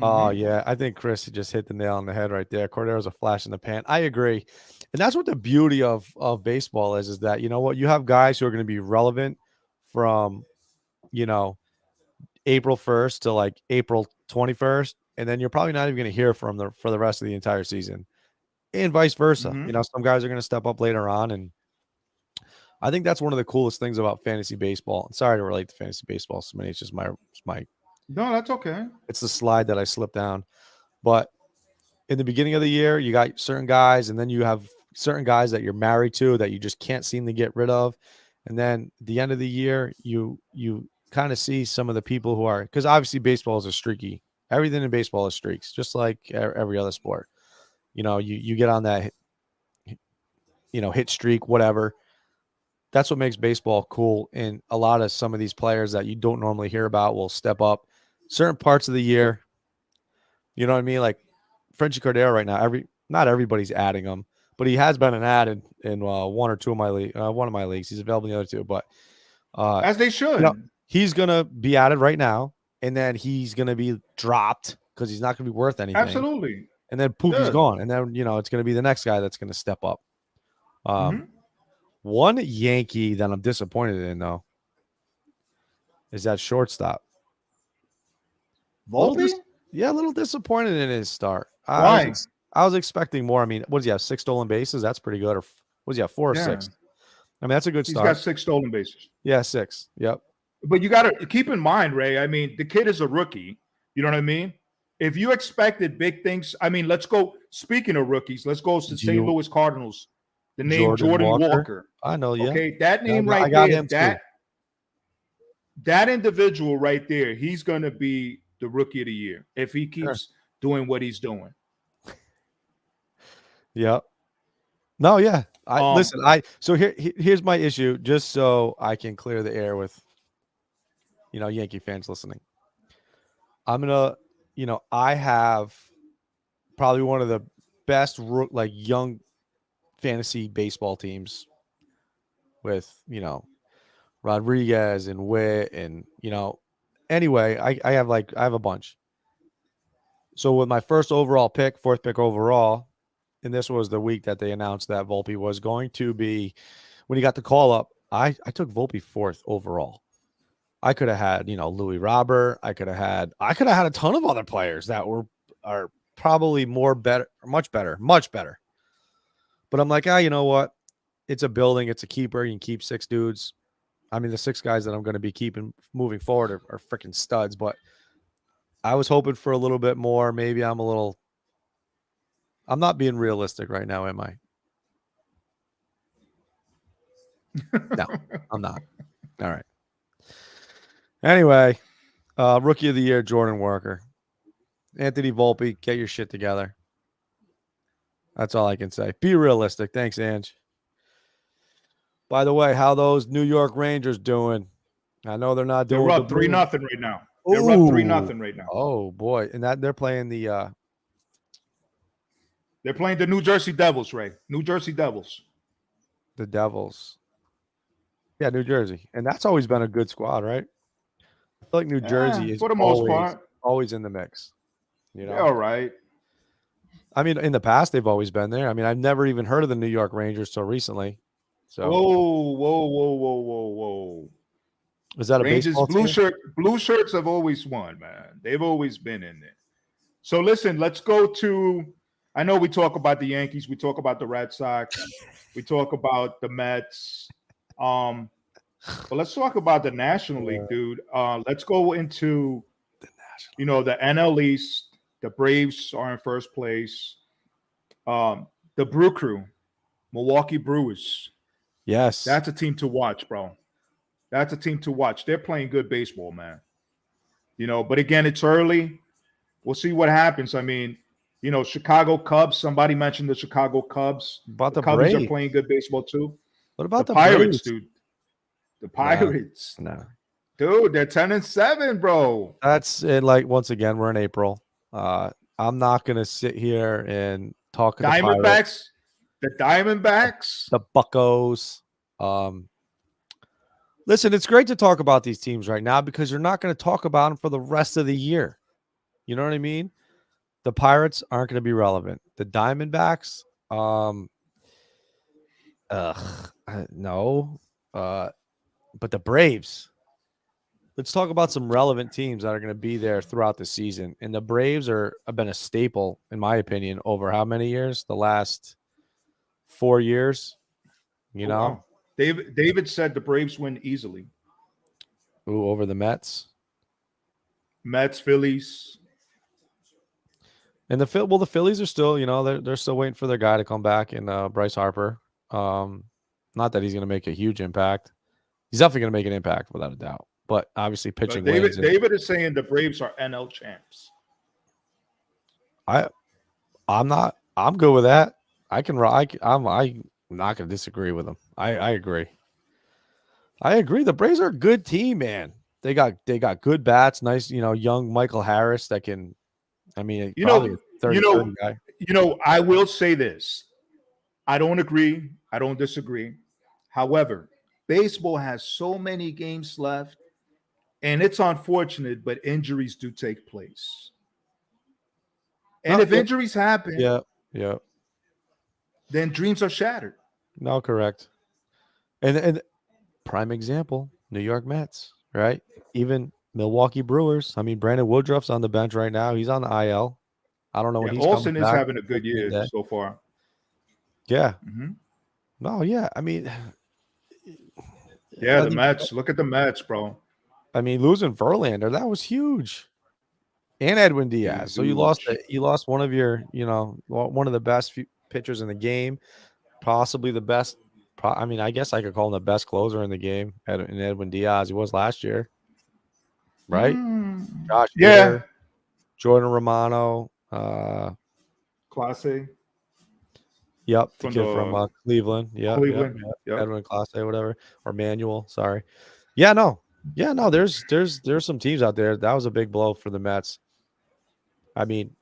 Oh, yeah. I think Chris just hit the nail on the head right there. Cordero's a flash in the pan. I agree. And that's what the beauty of baseball is that, you know what? You have guys who are going to be relevant from April 1st to like April 21st, and then you're probably not even going to hear from them for the rest of the entire season, and vice versa. Mhm. Some guys are going to step up later on, and I think that's one of the coolest things about fantasy baseball. Sorry to relate to fantasy baseball, Smitty. It's just my No, that's okay. it's the slide that I slipped down. But in the beginning of the year, you got certain guys, and then you have certain guys that you're married to that you just can't seem to get rid of. And then at the end of the year, you kind of see some of the people who are, because obviously baseball is a streaky. Everything in baseball is streaks, just like every other sport. You get on that hit streak, whatever. That's what makes baseball cool. And a lot of some of these players that you don't normally hear about will step up certain parts of the year. You know what I mean? Like Frenchie Cordero right now, not everybody's adding him, but he has been an ad in one or two of my one of my leagues. He's available in the other two, but As they should. he's gonna be added right now, and then he's gonna be dropped because he's not gonna be worth anything. Absolutely. And then poof, he's Good. gone, and then it's gonna be the next guy that's gonna step up. Mhm. One Yankee that I'm disappointed in though is that shortstop. Volpe? A little disappointed in his start. Why? I was expecting more. I mean, what does he have? 6 stolen bases? That's pretty good. Or what does he have? 4 or 6? I mean, that's a good He's start. got 6 stolen bases. Yeah, 6. Yep. But you got to keep in mind, Ray, I mean, the kid is a rookie. You know what I mean? If you expected big things, I mean, let's go. Speaking of rookies, let's go to St. Louis Cardinals. The name Jordan Walker. I know, yeah. Okay, that name I right got there, him too. that individual right there, he's going to be the rookie of the year if he keeps doing what he's doing. Yep. No, yeah. So here's my issue, just so I can clear the air with Yankee fans listening. I'm gonna, I have probably one of the best young fantasy baseball teams with Rodriguez and Witt and anyway, I have a bunch. So with my first overall pick, 4th pick overall, and this was the week that they announced that Volpe was going to be, when he got the call up, I took Volpe 4th overall. I could have had, Louis Robert. I could have had a ton of other players that are probably much better. But I'm like, you know what? It's a building. It's a keeper. You can keep 6 dudes. I mean, the 6 guys that I'm going to be keeping moving forward are freaking studs. But I was hoping for a little bit more. Maybe I'm not being realistic right now, am I? No, I'm not. All right. Anyway, rookie of the year, Jordan Walker. Anthony Volpe, get your shit together. That's all I can say. Be realistic. Thanks, Ange. By the way, how those New York Rangers doing? I know they're not doing. They're up 3-0 right now. They're up 3-0 right now. Oh boy, and that they're playing the. They're playing the New Jersey Devils, Ray. New Jersey Devils. The Devils. Yeah, New Jersey, and that's always been a good squad, right? I feel like New Jersey is for the most part always in the mix. Yeah, all right. I mean, in the past they've always been there. I mean, I've never even heard of the New York Rangers till recently. So whoa. Is that a Rangers baseball blue shirts have always won, man. They've always been in there. So listen, let's go to, I know we talk about the Yankees, we talk about the Red Sox, we talk about the Mets. But let's talk about the National League, dude. Let's go into the NL East. The Braves are in first place. The Brew Crew, Milwaukee Brewers. Yes. That's a team to watch, bro. That's a team to watch. They're playing good baseball, man. But again, it's early. We'll see what happens. I mean, Chicago Cubs. Somebody mentioned the Chicago Cubs. About the Cubs Braves. are playing good baseball too. What about the Pirates, Braves? dude? The Pirates. No. Dude, they're 10-7, bro. That's once again, we're in April. I'm not gonna sit here and talk to Diamondbacks. The Diamondbacks. The Buccos. Listen, it's great to talk about these teams right now because you're not going to talk about them for the rest of the year. You know what I mean? The Pirates aren't going to be relevant. The Diamondbacks, no. But the Braves. Let's talk about some relevant teams that are going to be there throughout the season. And the Braves have been a staple, in my opinion, over how many years? The last 4 years. You know, wow. David said the Braves win easily. Ooh, over the Mets. Mets, Phillies. And the Phillies are still, they're still waiting for their guy to come back in Bryce Harper. Not that he's going to make a huge impact. He's definitely going to make an impact without a doubt. But obviously, pitching wins. David is saying the Braves are NL champs. I'm not. I'm good with that. I'm not going to disagree with him. I agree. I agree. The Braves are a good team, man. They got good bats. Nice, young Michael Harris that can. I mean, probably a 30 guy. I will say this. I don't agree. I don't disagree. However, baseball has so many games left, and it's unfortunate, but injuries do take place. And if injuries happen, yeah, then dreams are shattered. No, correct. And prime example, New York Mets, right? Even Milwaukee Brewers. I mean, Brandon Woodruff's on the bench right now. He's on the IL. I don't know when he's Olsen coming is back. having a good year so far. Yeah. Mm-hmm. No, yeah. I mean, the Mets. Look at the Mets, bro. I mean, losing Verlander, that was huge. And Edwin Diaz. So you lost one of your, one of the best pitchers in the game, possibly the best. I mean, I guess I could call him the best closer in the game. In Edwin Diaz, he was last year, right? Josh Hader, Jordan Romano, Clase. Yep, the kid from Cleveland. Yeah, Cleveland. Yep. Edwin Clase, whatever, or Manuel. Sorry. Yeah, no. There's some teams out there. That was a big blow for the Mets. I mean,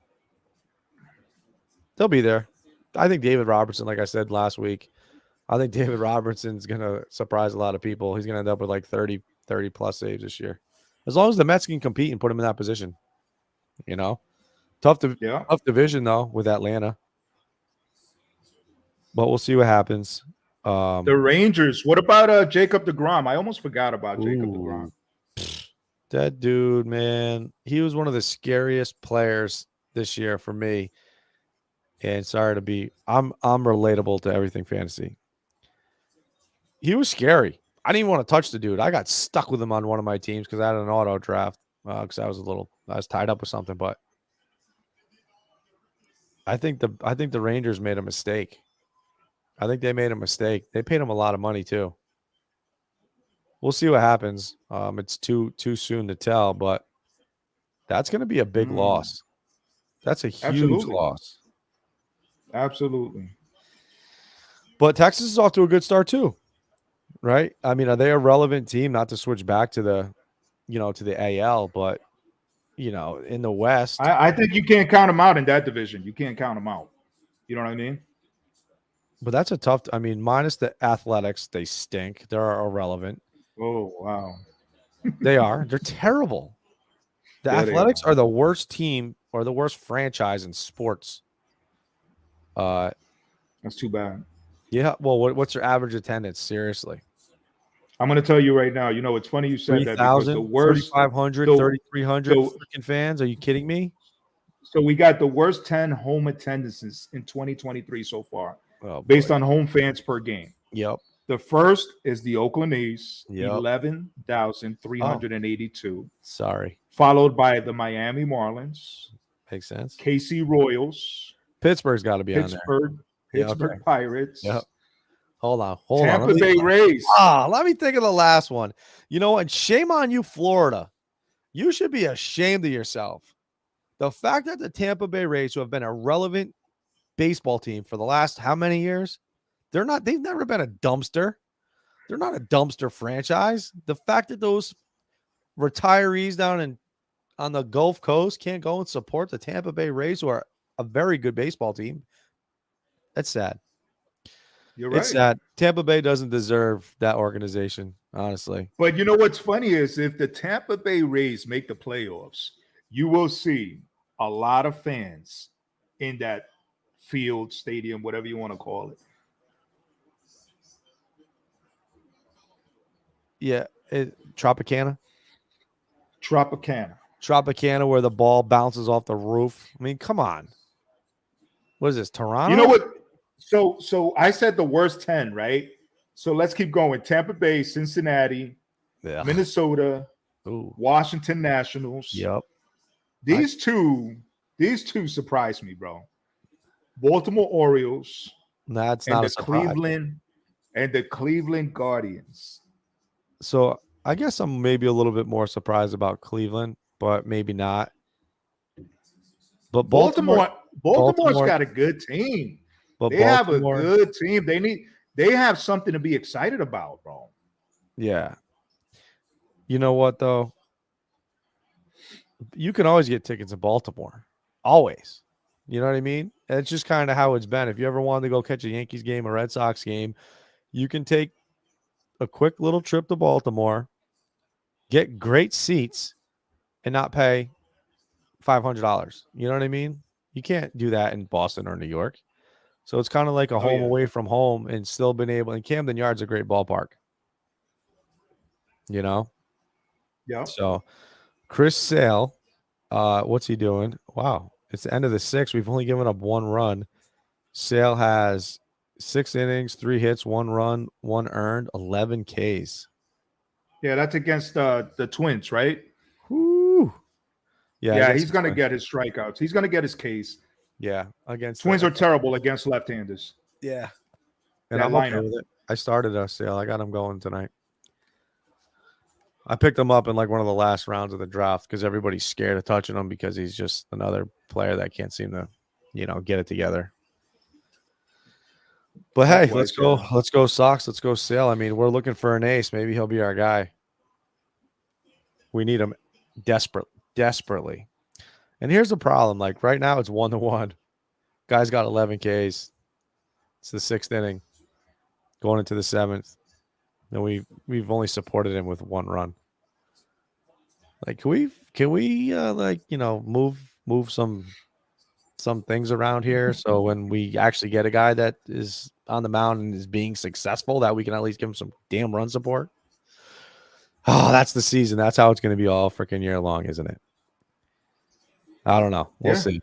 they'll be there. I think David Robertson, like I said last week, I think David Robertson's going to surprise a lot of people. He's going to end up with like 30 plus saves this year. As long as the Mets can compete and put him in that position. Tough division, though, with Atlanta. But we'll see what happens. The Rangers. What about Jacob deGrom? I almost forgot about Jacob deGrom. That dude, man, he was one of the scariest players this year for me. And sorry to be, I'm relatable to everything fantasy. He was scary. I didn't even want to touch the dude. I got stuck with him on one of my teams because I had an auto draft because I was tied up with something. But I think the Rangers made a mistake. I think they made a mistake. They paid him a lot of money too. We'll see what happens. It's too soon to tell, but that's going to be a big loss. That's a huge loss. Absolutely. But Texas is off to a good start too, right? I mean, are they a relevant team? Not to switch back to the, to the AL, but in the West, I think you can't count them out in that division. You can't count them out. You know what I mean? But that's a tough. I mean, minus the Athletics, they stink. They're irrelevant. Oh wow, they are. They're terrible. The Athletics are the worst team or the worst franchise in sports. That's too bad. Yeah. Well, what's their average attendance? Seriously. I'm going to tell you right now. It's funny you said 3, that because the worst 3,500, 3,300 freaking fans. Are you kidding me? So we got the worst 10 home attendances in 2023 so far, based on home fans per game. Yep. The first is the Oakland A's, 11,382. Sorry. Followed by the Miami Marlins. Makes sense. KC Royals. Pittsburgh's got to be on there. Pittsburgh Pirates. Yep. Hold on. Tampa Bay Rays. Let me think of the last one. And shame on you, Florida. You should be ashamed of yourself. The fact that the Tampa Bay Rays, who have been a relevant baseball team for the last how many years? They've never been a dumpster. They're not a dumpster franchise. The fact that those retirees down on the Gulf Coast can't go and support the Tampa Bay Rays, who are a very good baseball team, that's sad. You're right. It's sad. Tampa Bay doesn't deserve that organization, honestly. But you know what's funny is if the Tampa Bay Rays make the playoffs, you will see a lot of fans in that field, stadium, whatever you want to call it. Yeah, Tropicana. Tropicana, where the ball bounces off the roof. I mean, come on. What is this, Toronto? You know what? So I said the worst 10, right? So let's keep going. Tampa Bay, Cincinnati, Minnesota, Washington Nationals. Yep. These two surprised me, bro. Baltimore Orioles. That's not a surprise. The Cleveland Guardians. So I guess I'm maybe a little bit more surprised about Cleveland, but maybe not. But Baltimore's got a good team. But they have a good team. They have something to be excited about, bro. Yeah. You know what though? You can always get tickets in Baltimore. Always. You know what I mean? And it's just kind of how it's been. If you ever wanted to go catch a Yankees game, a Red Sox game, you can take a quick little trip to Baltimore, get great seats, and not pay $500. You know what I mean? You can't do that in Boston or New York. So it's kind of like a home away from home and still been able. And Camden Yards a great ballpark. You know? Yeah. So Chris Sale, what's he doing? Wow. It's the end of the sixth. We've only given up one run. Sale has 6 innings, 3 hits, 1 run, 1 earned, 11 Ks. Yeah, that's against the Twins, right? Whoo. Yeah, he's going to get his strikeouts. He's going to get his Ks. Yeah, against Twins are terrible against left-handers. Yeah. And I'm okay with it. I started a Sale. I got him going tonight. I picked him up in like one of the last rounds of the draft because everybody's scared of touching him because he's just another player that can't seem to, get it together. But hey, let's go. Let's go Sox. Let's go Sale. I mean, we're looking for an ace. Maybe he'll be our guy. We need him desperately. And here's the problem. Like right now, it's 1-1. Guy's got 11 Ks. It's the 6th inning, going into the 7th, and we've only supported him with 1 run. Like, can we move some things around here so when we actually get a guy that is on the mound and is being successful, that we can at least give him some damn run support. Oh, that's the season. That's how it's going to be all freaking year long, isn't it? I don't know. We'll see.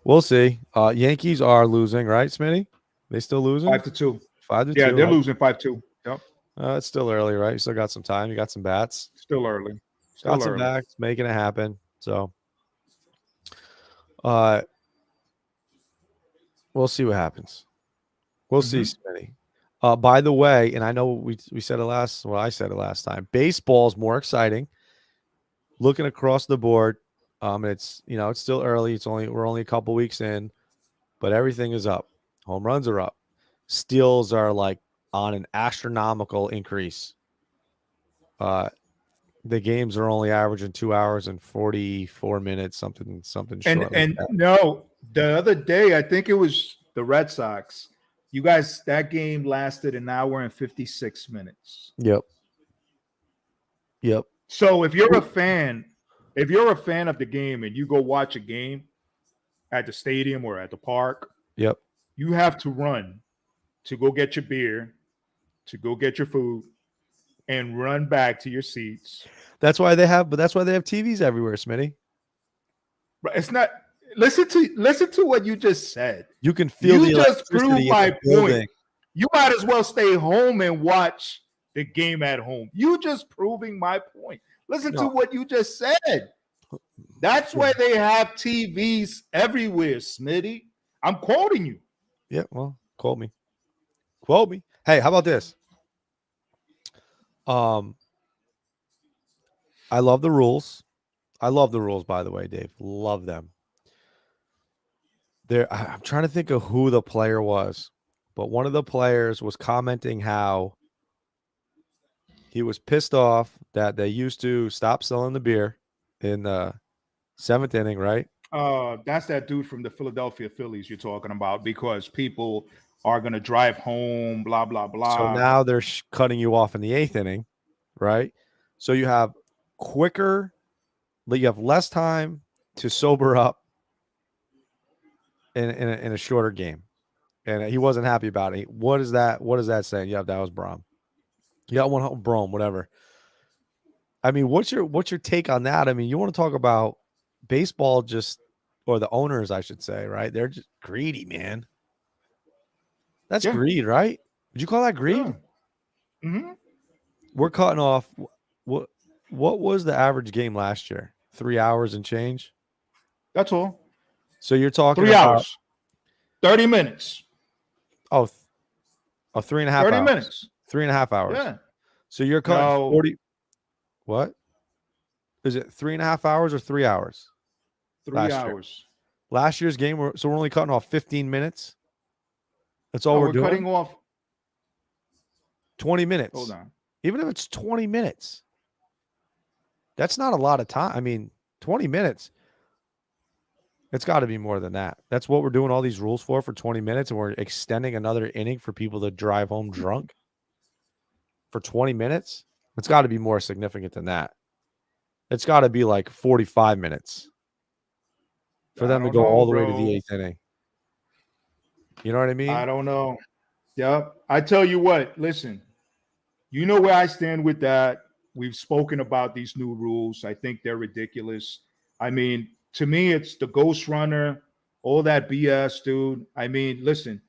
We'll see. Yankees are losing, right, Smitty? They still losing? 5-2. 5-2. Yeah, they're losing 5-2. Yep. It's still early, right? You still got some time. You got some bats. Still early. Got some bats, making it happen. So, we'll see what happens. We'll see, Smitty. By the way, and I know we said it last. Well, I said it last time. Baseball's more exciting. Looking across the board, it's it's still early. We're only a couple weeks in, but everything is up. Home runs are up. Steals are like on an astronomical increase. The games are only averaging 2 hours and 44 minutes, something short. And no, the other day I think it was the Red Sox. You guys, that game lasted 1 hour and 56 minutes. Yep. So if you're a fan of the game and you go watch a game at the stadium or at the park, yep, you have to run to go get your beer, to go get your food, and run back to your seats. That's why they have TVs everywhere, Smitty. But it's not. Listen to what you just said. You can feel you just proved my point. You might as well stay home and watch the game at home. You just proving my point. Listen to what you just said. That's why they have TVs everywhere, Smitty. I'm quoting you. Yeah, well, quote me. Hey, how about this? I love the rules. By the way, Dave. Love them. I'm trying to think of who the player was, but one of the players was commenting how he was pissed off that they used to stop selling the beer in the 7th inning, right? That's that dude from the Philadelphia Phillies you're talking about, because people are going to drive home, blah, blah, blah. So now they're cutting you off in the 8th inning, right? So you have less time to sober up in a shorter game. And he wasn't happy about it. What is that saying? Yeah, that was Brom. Yeah, one Brom, whatever. I mean, what's your take on that? I mean, you want to talk about baseball or the owners, I should say, right? They're just greedy, man. That's Yeah. greed, right? Would you call that greed? Yeah. Mm-hmm. We're cutting off. What was the average game last year? 3 hours and change. That's all. So you're talking 3 about hours, 30 minutes, 3.5 30 hours. minutes. 3.5 hours. Yeah. So you're cutting No. 40. What is it? 3.5 hours or 3 hours? 3 hours. Last year's game, we're only cutting off 15 minutes. That's all No, we're doing. Cutting off 20 minutes. Hold on. Even if it's 20 minutes, that's not a lot of time. I mean, 20 minutes. It's got to be more than that. That's what we're doing all these rules for 20 minutes, and we're extending another inning for people to drive home drunk for 20 minutes. It's got to be more significant than that. It's got to be like 45 minutes for them to go all the way to the 8th inning. You know what I mean? I don't know. Yep. I tell you what, listen, you know where I stand with that. We've spoken about these new rules. I think they're ridiculous. I mean, to me, it's the ghost runner, all that BS, dude. I mean, listen,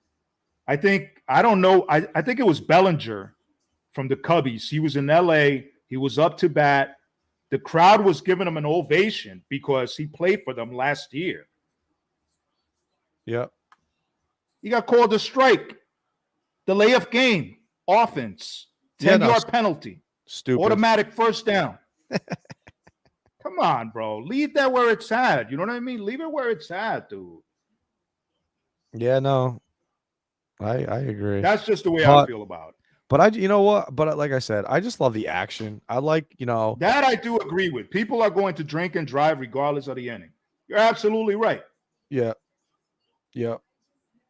I think it was Bellinger from the Cubbies. He was in LA. He was up to bat. The crowd was giving him an ovation because he played for them last year. Yep. He got called a strike. Delay of game. Offense. 10-yard penalty. Stupid. Automatic first down. Come on, bro. Leave that where it's at. You know what I mean? Leave it where it's at, dude. Yeah, no. I agree. That's just the way I feel about it. But you know what? But like I said, I just love the action. I like, that I do agree with. People are going to drink and drive regardless of the inning. You're absolutely right. Yeah. Yeah.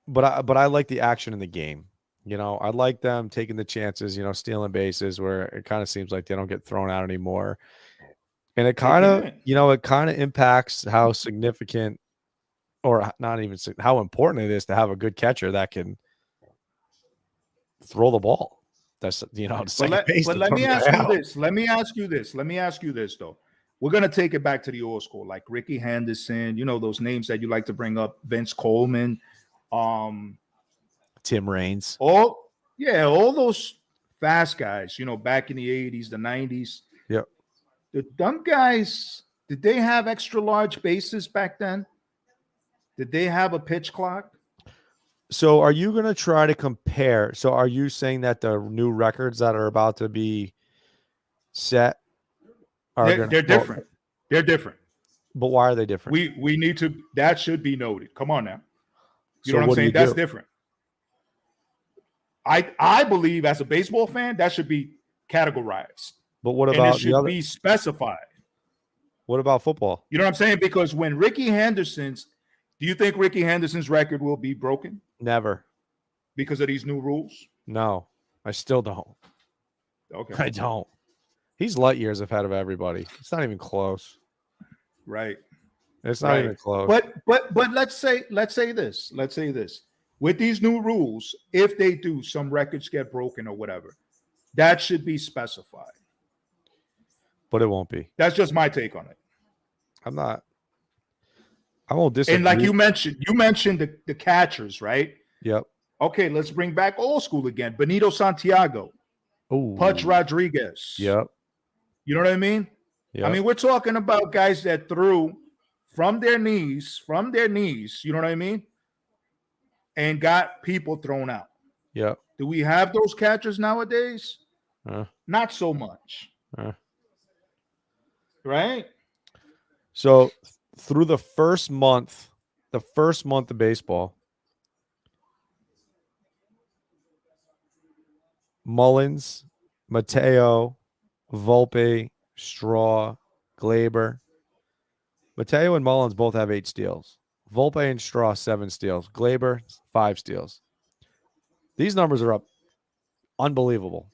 But I like the action in the game. I like them taking the chances, stealing bases where it kind of seems like they don't get thrown out anymore. And it kind of impacts how significant, or not even how important it is to have a good catcher that can throw the ball. That's But let me ask you this. Let me ask you this though. We're gonna take it back to the old school, like Ricky Henderson. Those names that you like to bring up, Vince Coleman, Tim Raines. All those fast guys. Back in the 80s, the 90s. Yep. The dumb guys. Did they have extra large bases back then? Did they have a pitch clock? So are you going to try to compare? So are you saying that the new records that are about to be set they're different? They're different. But why are they different? We need to. That should be noted. Come on now. You know what I'm saying? That's different. I believe as a baseball fan that should be categorized. But what about it should be specified? What about football? You know what I'm saying? Because when do you think Ricky Henderson's record will be broken? Never. Because of these new rules? No, I still don't. Okay. I don't. He's light years ahead of everybody. It's not even close. Right. It's not even close. But let's say this. Let's say this. With these new rules, if they do, some records get broken or whatever, that should be specified. But it won't be. That's just my take on it. I won't disagree. And like you mentioned the catchers, right? Yep. Okay, let's bring back old school again. Benito Santiago. Oh. Pudge Rodriguez. Yep. You know what I mean? Yep. I mean, we're talking about guys that threw from their knees, you know what I mean? And got people thrown out. Yep. Do we have those catchers nowadays? Not so much. Right? So through the first month of baseball, Mullins, Mateo, Volpe, Straw, Glaber. Mateo and Mullins both have 8 steals. Volpe and Straw, 7 steals. Glaber, 5 steals. These numbers are up. Unbelievable.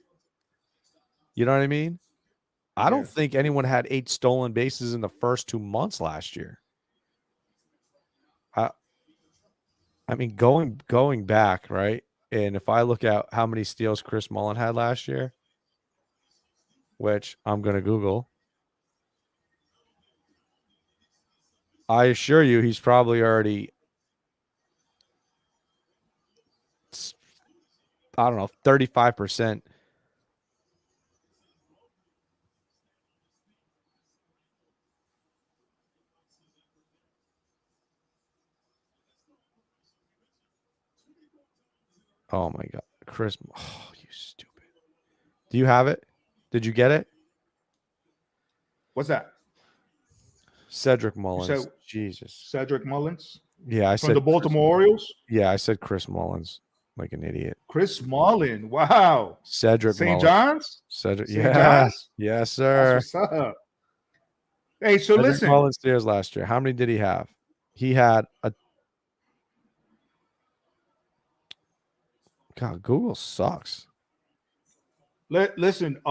You know what I mean? I don't think anyone had 8 stolen bases in the first 2 months last year. I mean, going back, right? And if I look at how many steals Chris Mullin had last year, which I'm going to Google. I assure you, he's probably already, I don't know, 35%. Oh my God. Chris. Oh, you stupid. Do you have it? Did you get it? What's that? Cedric You Mullins. said Jesus. Cedric Mullins Yeah, I from the said Baltimore Orioles. Yeah, I said Chris Mullins like an idiot. Chris Mullin. Wow. Cedric St. Mullins. John's? Cedric. St. Yeah. John's? Yes, That's sir. what's up. Hey, so Cedric listen. Mullins Steers last year. How many did he have? He had a. God, Google sucks. Listen,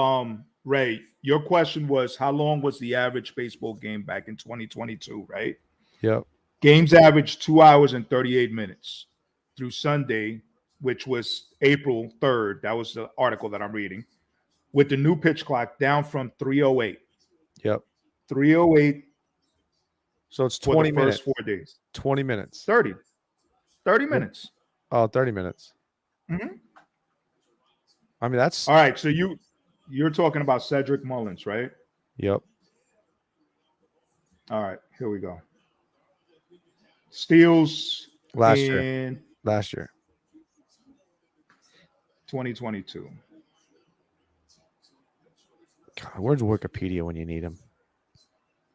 Ray, your question was how long was the average baseball game back in 2022, right? Yep. Games averaged 2 hours and 38 minutes through Sunday, which was April 3rd. That was the article that I'm reading. With the new pitch clock down from 308. Yep. 308 So it's for the 20 minutes. first 4 days. 20 minutes. 30 minutes. Oh, 30 minutes. Mhm. I mean, that's All right. So you're talking about Cedric Mullins, right? Yep. All right. Here we go. Steals Last in year. Last year. 2022. God, where's Wikipedia when you need him?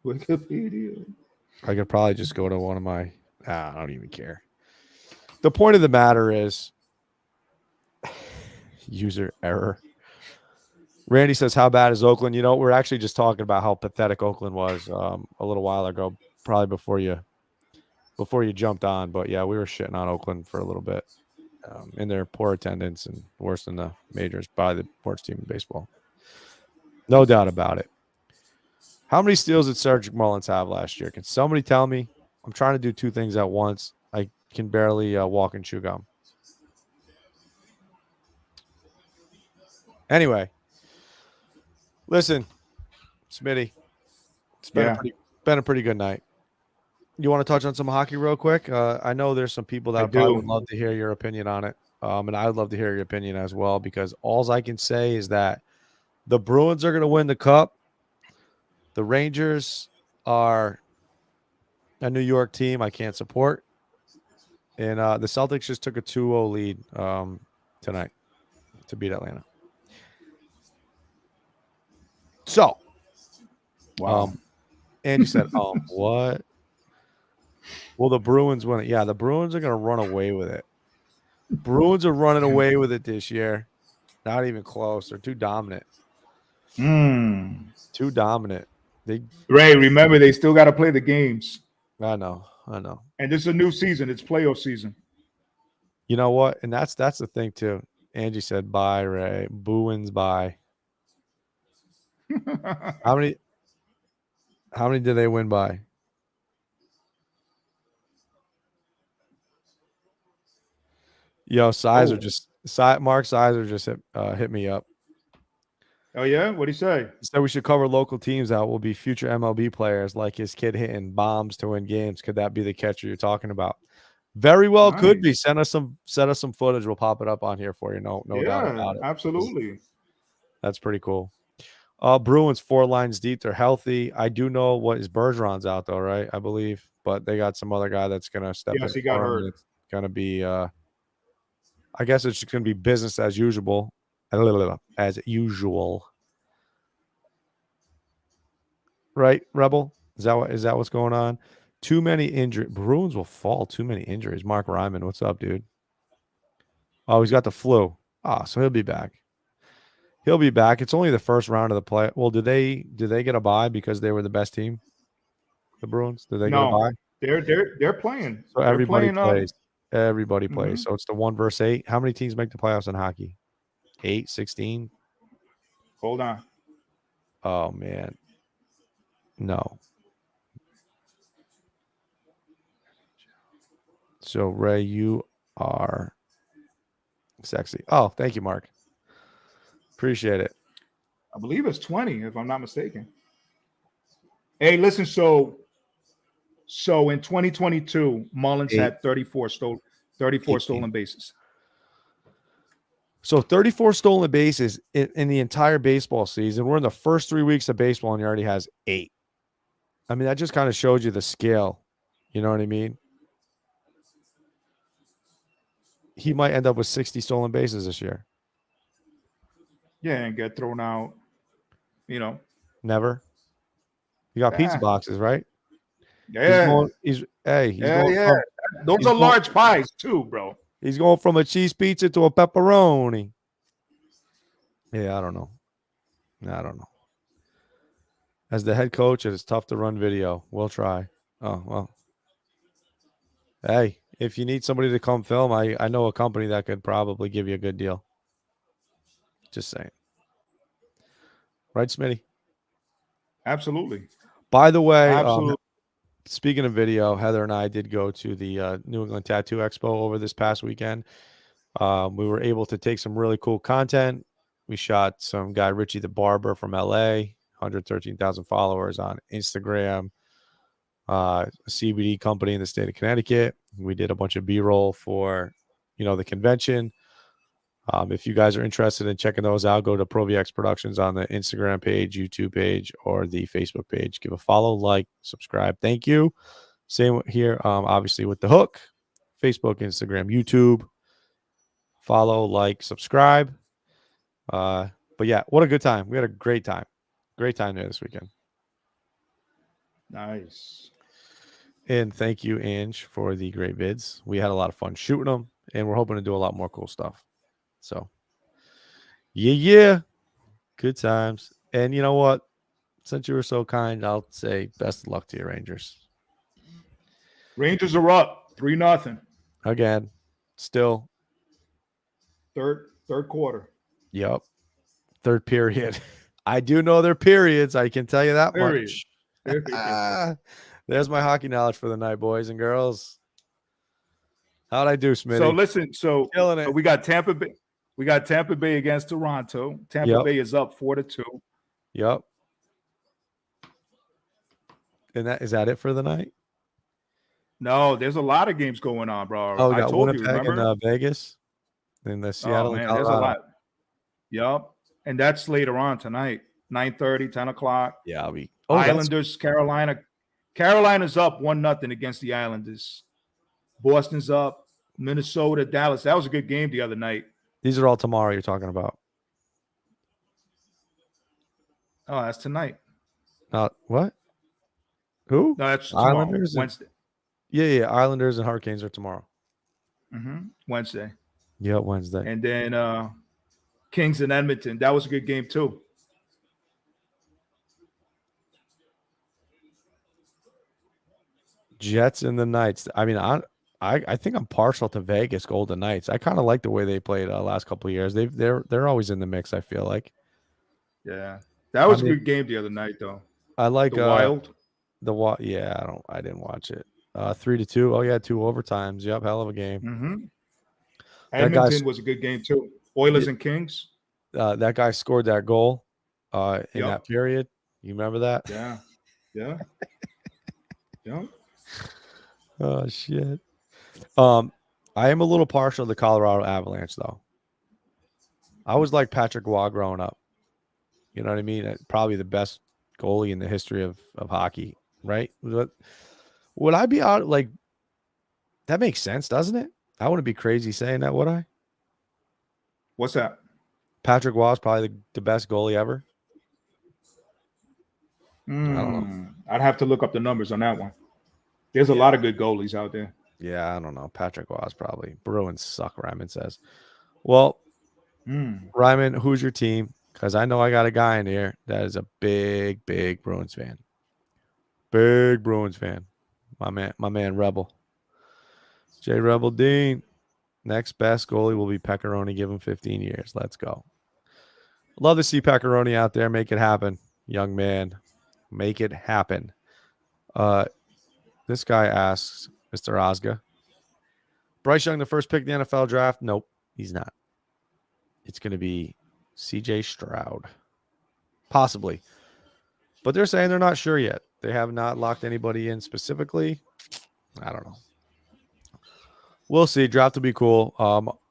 Wikipedia. I could probably just go to one of my. I don't even care. The point of the matter is user error. Randy says, how bad is Oakland? You know, we're actually just talking about how pathetic Oakland was a little while ago, probably before you jumped on. But yeah, we were shitting on Oakland for a little bit in their poor attendance and worse than the majors by the worst team in baseball. No doubt about it. How many steals did Cedric Mullins have last year? Can somebody tell me? I'm trying to do two things at once. I can barely walk and chew gum. Anyway, listen, Smitty, it's been a pretty good night. You want to touch on some hockey real quick? I know there's some people that probably would love to hear your opinion on it, and I'd love to hear your opinion as well because all I can say is that the Bruins are going to win the cup. The Rangers are a New York team I can't support, and the Celtics just took a 2-0 lead tonight to beat Atlanta. So, Wow. Andy said, what? Well, the Bruins win it. Yeah, the Bruins are going to run away with it. Bruins are running away with it this year. Not even close. They're too dominant. Too dominant. Ray, remember, they still got to play the games. I know. And this is a new season. It's playoff season. You know what? And that's the thing, too. Angie said, bye, Ray. Bruins, bye. How many did they win by? Yo, Mark Sizer just hit me up. Oh, yeah? What'd he say? He said we should cover local teams that will be future MLB players, like his kid hitting bombs to win games. Could that be the catcher you're talking about? Very well, could be. Send us some footage. We'll pop it up on here for you. No doubt about it. Absolutely. That's pretty cool. Bruins 4 lines deep. They're healthy. I do know what is Bergeron's out though, right? I believe, but they got some other guy that's gonna step in. Yes, he got hurt. It's gonna be. I guess it's just gonna be business as usual. As usual. Right, Rebel? Is that what's going on? Too many injuries. Bruins will fall. Too many injuries. Mark Ryman, what's up, dude? Oh, he's got the flu. So he'll be back. He'll be back. It's only the first round of the play. Well, did they get a bye because they were the best team? The Bruins? Did they get a bye? They're playing. So everybody plays. Everybody Mm-hmm. plays. So it's the 1 versus 8. How many teams make the playoffs in hockey? 8, 16? Hold on. Oh man. No. So Ray, you are sexy. Oh, thank you, Mark. Appreciate it. I believe it's 20, if I'm not mistaken. Hey, listen, so So in 2022, Mullins had 34 stolen bases. So 34 stolen bases in the entire baseball season. We're in the first 3 weeks of baseball, and he already has 8. I mean, that just kind of shows you the scale. You know what I mean? He might end up with 60 stolen bases this year. Yeah, and get thrown out. You know, Never. You got pizza boxes, right? Yeah. He's going yeah. from, Those are large pies too, bro. he's going from a cheese pizza to a pepperoni. Yeah, I don't know. As the head coach, it is tough to run video. We'll try. Oh, well. Hey, if you need somebody to come film, I know a company that could probably give you a good deal. Just saying. Right, Smitty? Absolutely. By the way, Absolutely. speaking of video, Heather and I did go to the New England Tattoo Expo over this past weekend. We were able to take some really cool content. We shot some guy, Richie the Barber from LA, 113,000 followers on Instagram, a CBD company in the state of Connecticut. We did a bunch of B-roll for, the convention. If you guys are interested in checking those out, go to ProVX Productions on the Instagram page, YouTube page, or the Facebook page. Give a follow, like, subscribe. Thank you. Same here, obviously, with the Hook, Facebook, Instagram, YouTube. Follow, like, subscribe. But yeah, what a good time. We had a great time. Great time there this weekend. Nice. And thank you, Ange, for the great vids. We had a lot of fun shooting them, and we're hoping to do a lot more cool stuff. So, yeah. Good times. And you know what? Since you were so kind, I'll say best of luck to your Rangers. Rangers are up 3-0. Again, still. Third quarter. Yep. Third period. I do know their periods. I can tell you that much. There's my hockey knowledge for the night, boys and girls. How'd I do, Smitty? So listen, killing it. We got Tampa Bay. We got Tampa Bay against Toronto. Tampa Bay is up 4-2. Yep. And is that it for the night? No, there's a lot of games going on, bro. Oh, we I got told Winnipeg you, remember? and Vegas, and the Seattle and Colorado. There's a lot. Yep. And that's later on tonight, 9:30, 10 o'clock. Yeah, I'll be. Islanders, Carolina. Carolina's up 1-0 against the Islanders. Boston's up. Minnesota, Dallas. That was a good game the other night. These are all tomorrow you're talking about. Oh, that's tonight. What? Who? No, that's tomorrow. Islanders. Wednesday. Yeah. Islanders and Hurricanes are tomorrow. Wednesday. Yeah, Wednesday. And then Kings and Edmonton. That was a good game too. Jets and the Knights. I mean, I think I'm partial to Vegas Golden Knights. I kind of like the way they played last couple of years. They're always in the mix, I feel like. Yeah. That was a good game the other night though. I like the Wild. Yeah, I didn't watch it. 3-2. Oh yeah, 2 overtimes. Yep, hell of a game. Edmonton was a good game too. Oilers and Kings. That guy scored that goal in that period. You remember that? Yeah. Yeah. Oh shit. I am a little partial to the Colorado Avalanche though. I was like Patrick Waugh growing up. You know what I mean? Probably the best goalie in the history of hockey, right? Would I be out like that makes sense, doesn't it? I wouldn't be crazy saying that, would I? What's that? Patrick Waugh is probably the best goalie ever. I don't know. I'd have to look up the numbers on that one. There's a lot of good goalies out there. Yeah, I don't know. Patrick Waugh is probably. Bruins suck, Ryman says. Well, Ryman, who's your team? Because I know I got a guy in here that is a big, big Bruins fan. Big Bruins fan. My man Rebel. J. Rebel Dean. Next best goalie will be Peccaroni. Give him 15 years. Let's go. Love to see Peccaroni out there. Make it happen, young man. Make it happen. This guy asks, Mr. Osga, Bryce Young, the first pick in the NFL draft? Nope, he's not. It's going to be CJ Stroud. Possibly. But they're saying they're not sure yet. They have not locked anybody in specifically. I don't know. We'll see. Draft will be cool.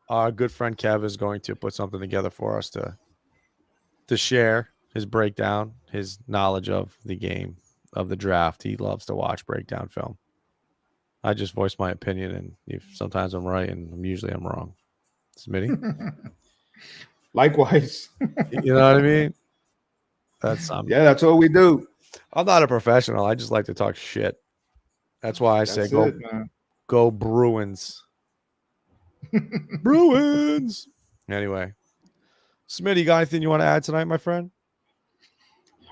Our good friend Kev is going to put something together for us to share his breakdown, his knowledge of the game, of the draft. He loves to watch breakdown film. I just voice my opinion, and if sometimes I'm right, and usually I'm wrong. Smitty? Likewise. You know what I mean? That's Yeah, that's what we do. I'm not a professional. I just like to talk shit. That's why I say go Bruins. Bruins. Anyway, Smitty, you got anything you want to add tonight, my friend?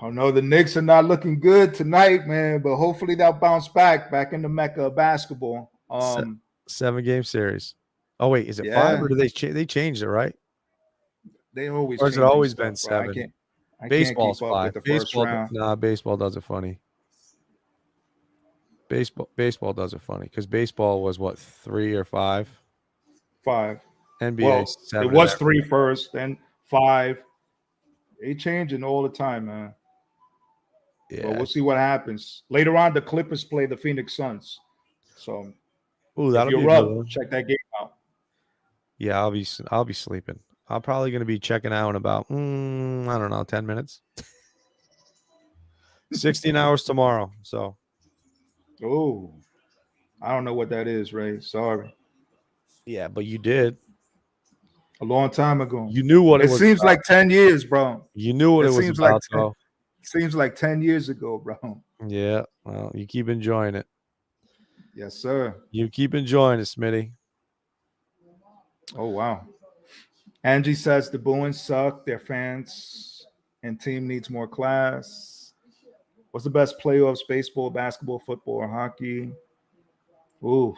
Oh no, the Knicks are not looking good tonight, man. But hopefully they'll bounce back in the mecca of basketball. 7-game series. Oh wait, is it 5 or do they changed it, right? They always. Or has it always been stuff, 7? I Baseball's can't keep up 5. with the first round. Nah, baseball does it funny. Baseball does it funny because baseball was what, 3 or 5? 5. NBA, well, 7. It was 3 first, then 5. They changing all the time, man. Yeah, but we'll see what happens later on. The Clippers play the Phoenix Suns, so if you're up, check that game out. Yeah, I'll be sleeping. I'm probably going to be checking out in about I don't know, 10 minutes. 16 hours tomorrow. So, oh, I don't know what that is, Ray. Sorry. Yeah, but you did a long time ago. You knew what it was. It seems like 10 years, bro. You knew what it was about, though. Seems like 10 years ago, bro. Yeah, well, you keep enjoying it. Yes, sir. You keep enjoying it, Smitty. Oh, wow. Angie says the Bruins suck. Their fans and team needs more class. What's the best playoffs? Baseball, basketball, football, or hockey? Ooh.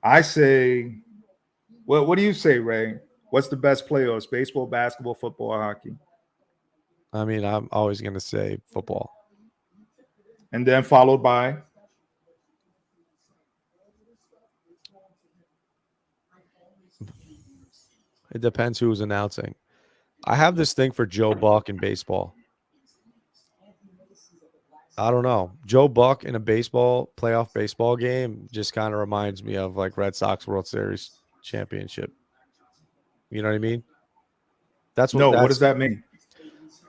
I say, well, what do you say, Ray? What's the best playoffs? Baseball, basketball, football, or hockey? I mean, I'm always going to say football. And then followed by? It depends who's announcing. I have this thing for Joe Buck in baseball. I don't know. Joe Buck in a playoff baseball game just kind of reminds me of like Red Sox World Series championship. You know what I mean? What does that mean?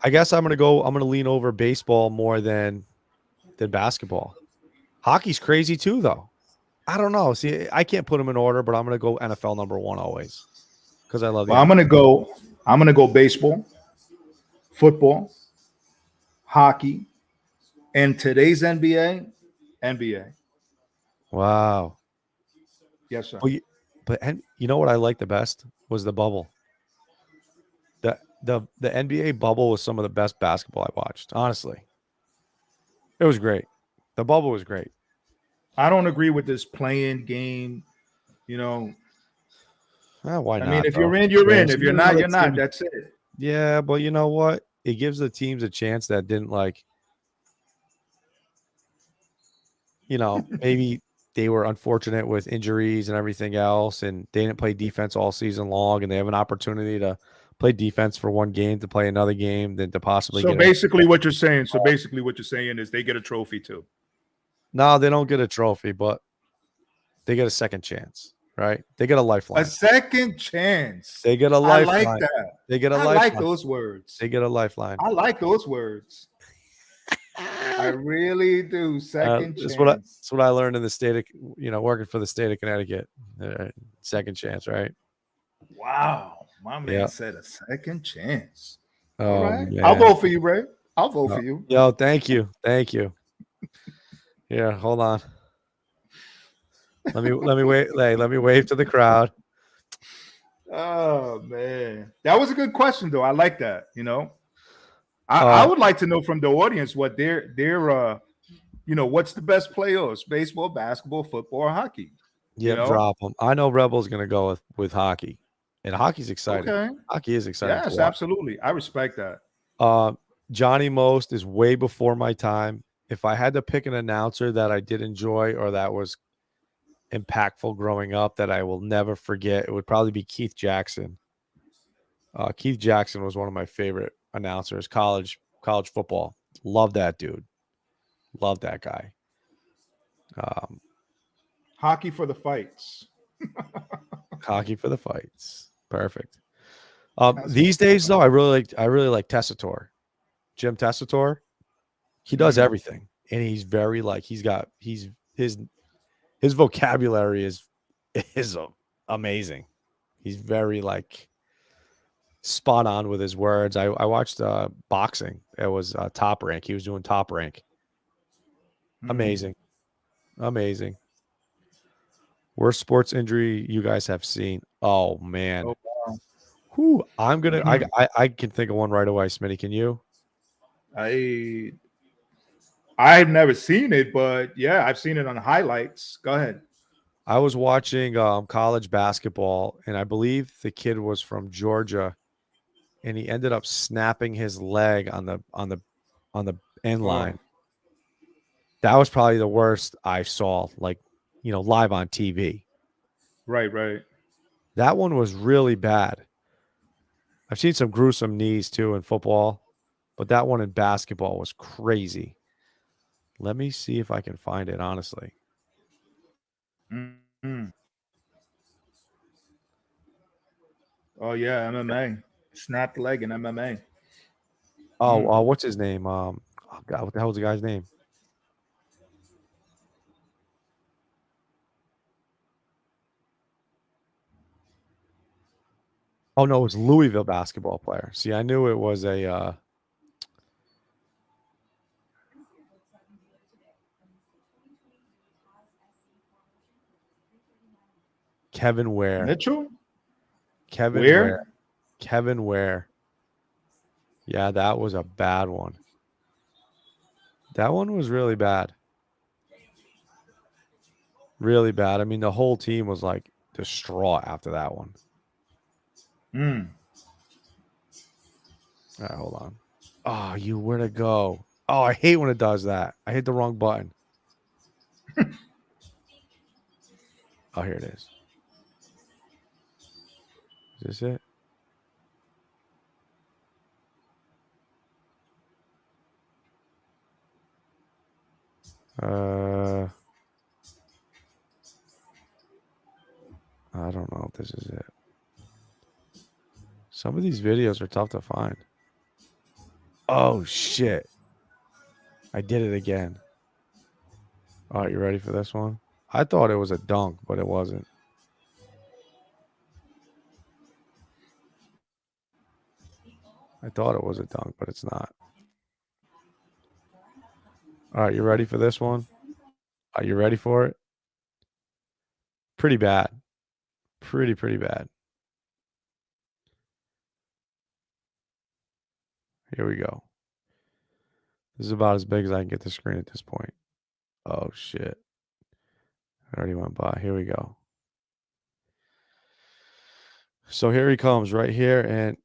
I guess I'm gonna lean over baseball more than basketball. Hockey's crazy too, though. I don't know. See, I can't put them in order, but I'm gonna go NFL number 1 always because I love. Well, I'm gonna go baseball, football, hockey, and today's NBA. Wow. Yes, sir. But you know what I liked the best was the bubble. The NBA bubble was some of the best basketball I watched. Honestly, it was great. The bubble was great. I don't agree with this playing game. You know, why not? I mean, if you're in, you're in. If you're not, you're not. That's it. Yeah, but you know what? It gives the teams a chance that didn't maybe they were unfortunate with injuries and everything else, and they didn't play defense all season long, and they have an opportunity to play defense for one game to play another game, then to possibly. So basically, what you're saying is they get a trophy too. No, they don't get a trophy, but they get a second chance, right? They get a lifeline. A second chance. They get a lifeline. I like that. They get a lifeline. I like those words. They get a lifeline. I like those words. I really do. Second chance. That's what I learned in the state of, working for the state of Connecticut. Second chance, right? Wow. My man said a second chance. Oh, all right. Man. I'll vote for you, Ray. I'll vote for you. Yo, thank you. Thank you. Here, hold on. Let me wait. Let me wave to the crowd. Oh man. That was a good question though. I like that, I would like to know from the audience what their what's the best playoffs? Baseball, basketball, football, or hockey? Yeah, drop them. I know Rebel's going to go with hockey, and hockey's exciting. Okay. Hockey is exciting. Yes, absolutely. I respect that. Johnny Most is way before my time. If I had to pick an announcer that I did enjoy or that was impactful growing up that I will never forget, it would probably be Keith Jackson. Keith Jackson was one of my favorite announcers, college football. Love that dude. Love that guy. Hockey for the fights. Hockey for the fights. Perfect. That's These days, though, I really like Tessitore. Jim Tessitore. He does everything, and he's very his vocabulary is amazing. He's very spot on with his words. I watched boxing. It was Top Rank. He was doing Top Rank. Amazing. Worst sports injury you guys have seen? Oh man. Oh, wow. Whew, I'm gonna. I can think of one right away. Smitty, can you? I've never seen it, but yeah, I've seen it on highlights. Go ahead. I was watching college basketball, and I believe the kid was from Georgia, and he ended up snapping his leg on the end line. That was probably the worst I saw, live on TV. Right. That one was really bad. I've seen some gruesome knees too in football, but that one in basketball was crazy. Let me see if I can find it, honestly. Oh yeah, MMA. Snapped leg in MMA. Oh, what's his name? Oh God, what the hell was the guy's name? Oh no, it was Louisville basketball player. See, I knew it was a Kevin Ware. Mitchell? Kevin Ware? Ware. Kevin Ware. Yeah, that was a bad one. That one was really bad. Really bad. I mean, the whole team was distraught after that one. All right, hold on. Oh, where'd it go? Oh, I hate when it does that. I hit the wrong button. Oh, here it is. Is this it? I don't know if this is it. Some of these videos are tough to find. Oh, shit. I did it again. All right, you ready for this one? I thought it was a dunk, but it wasn't. I thought it was a dunk, but it's not. All right, you ready for this one? Are you ready for it? Pretty bad. Pretty bad. Here we go. This is about as big as I can get the screen at this point. Oh, shit. I already went by. Here we go. So here he comes right here, and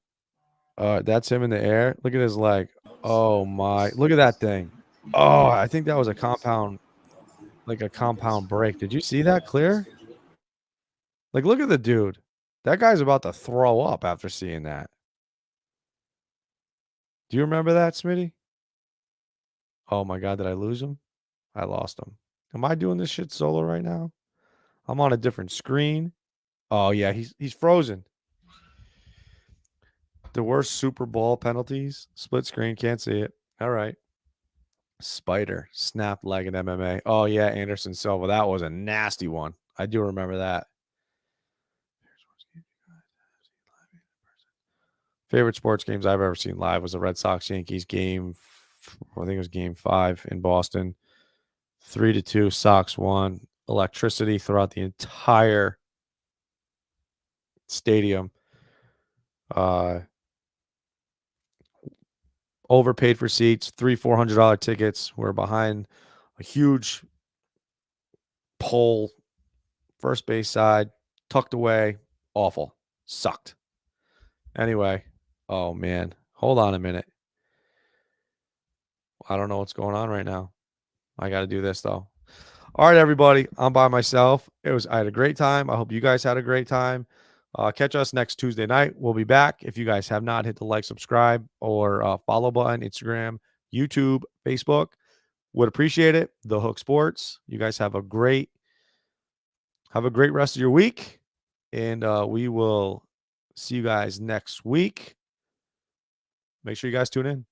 that's him in the air. Look at his leg. Oh, my. Look at that thing. Oh, I think that was a compound break. Did you see that clear? Look at the dude. That guy's about to throw up after seeing that. Do you remember that, Smitty? Oh my God, did I lose him? I lost him. Am I doing this shit solo right now? I'm on a different screen. Oh yeah, he's frozen. The worst Super Bowl penalties. Split screen, can't see it. All right. Spider, snapped leg in MMA. Oh yeah, Anderson Silva. That was a nasty one. I do remember that. Favorite sports games I've ever seen live was the Red Sox Yankees game. I think it was game 5 in Boston. 3-2, Sox won. Electricity throughout the entire stadium. Overpaid for seats, $300-$400 tickets. We're behind a huge pole, first base side, tucked away. Awful. Sucked. Anyway, oh man, hold on a minute. I don't know what's going on right now. I got to do this though. All right, everybody. I'm by myself. I had a great time. I hope you guys had a great time. Catch us next Tuesday night. We'll be back. If you guys have not, hit the like, subscribe, or follow button, Instagram, YouTube, Facebook. Would appreciate it. The Hook Sports. You guys have a great rest of your week. And we will see you guys next week. Make sure you guys tune in.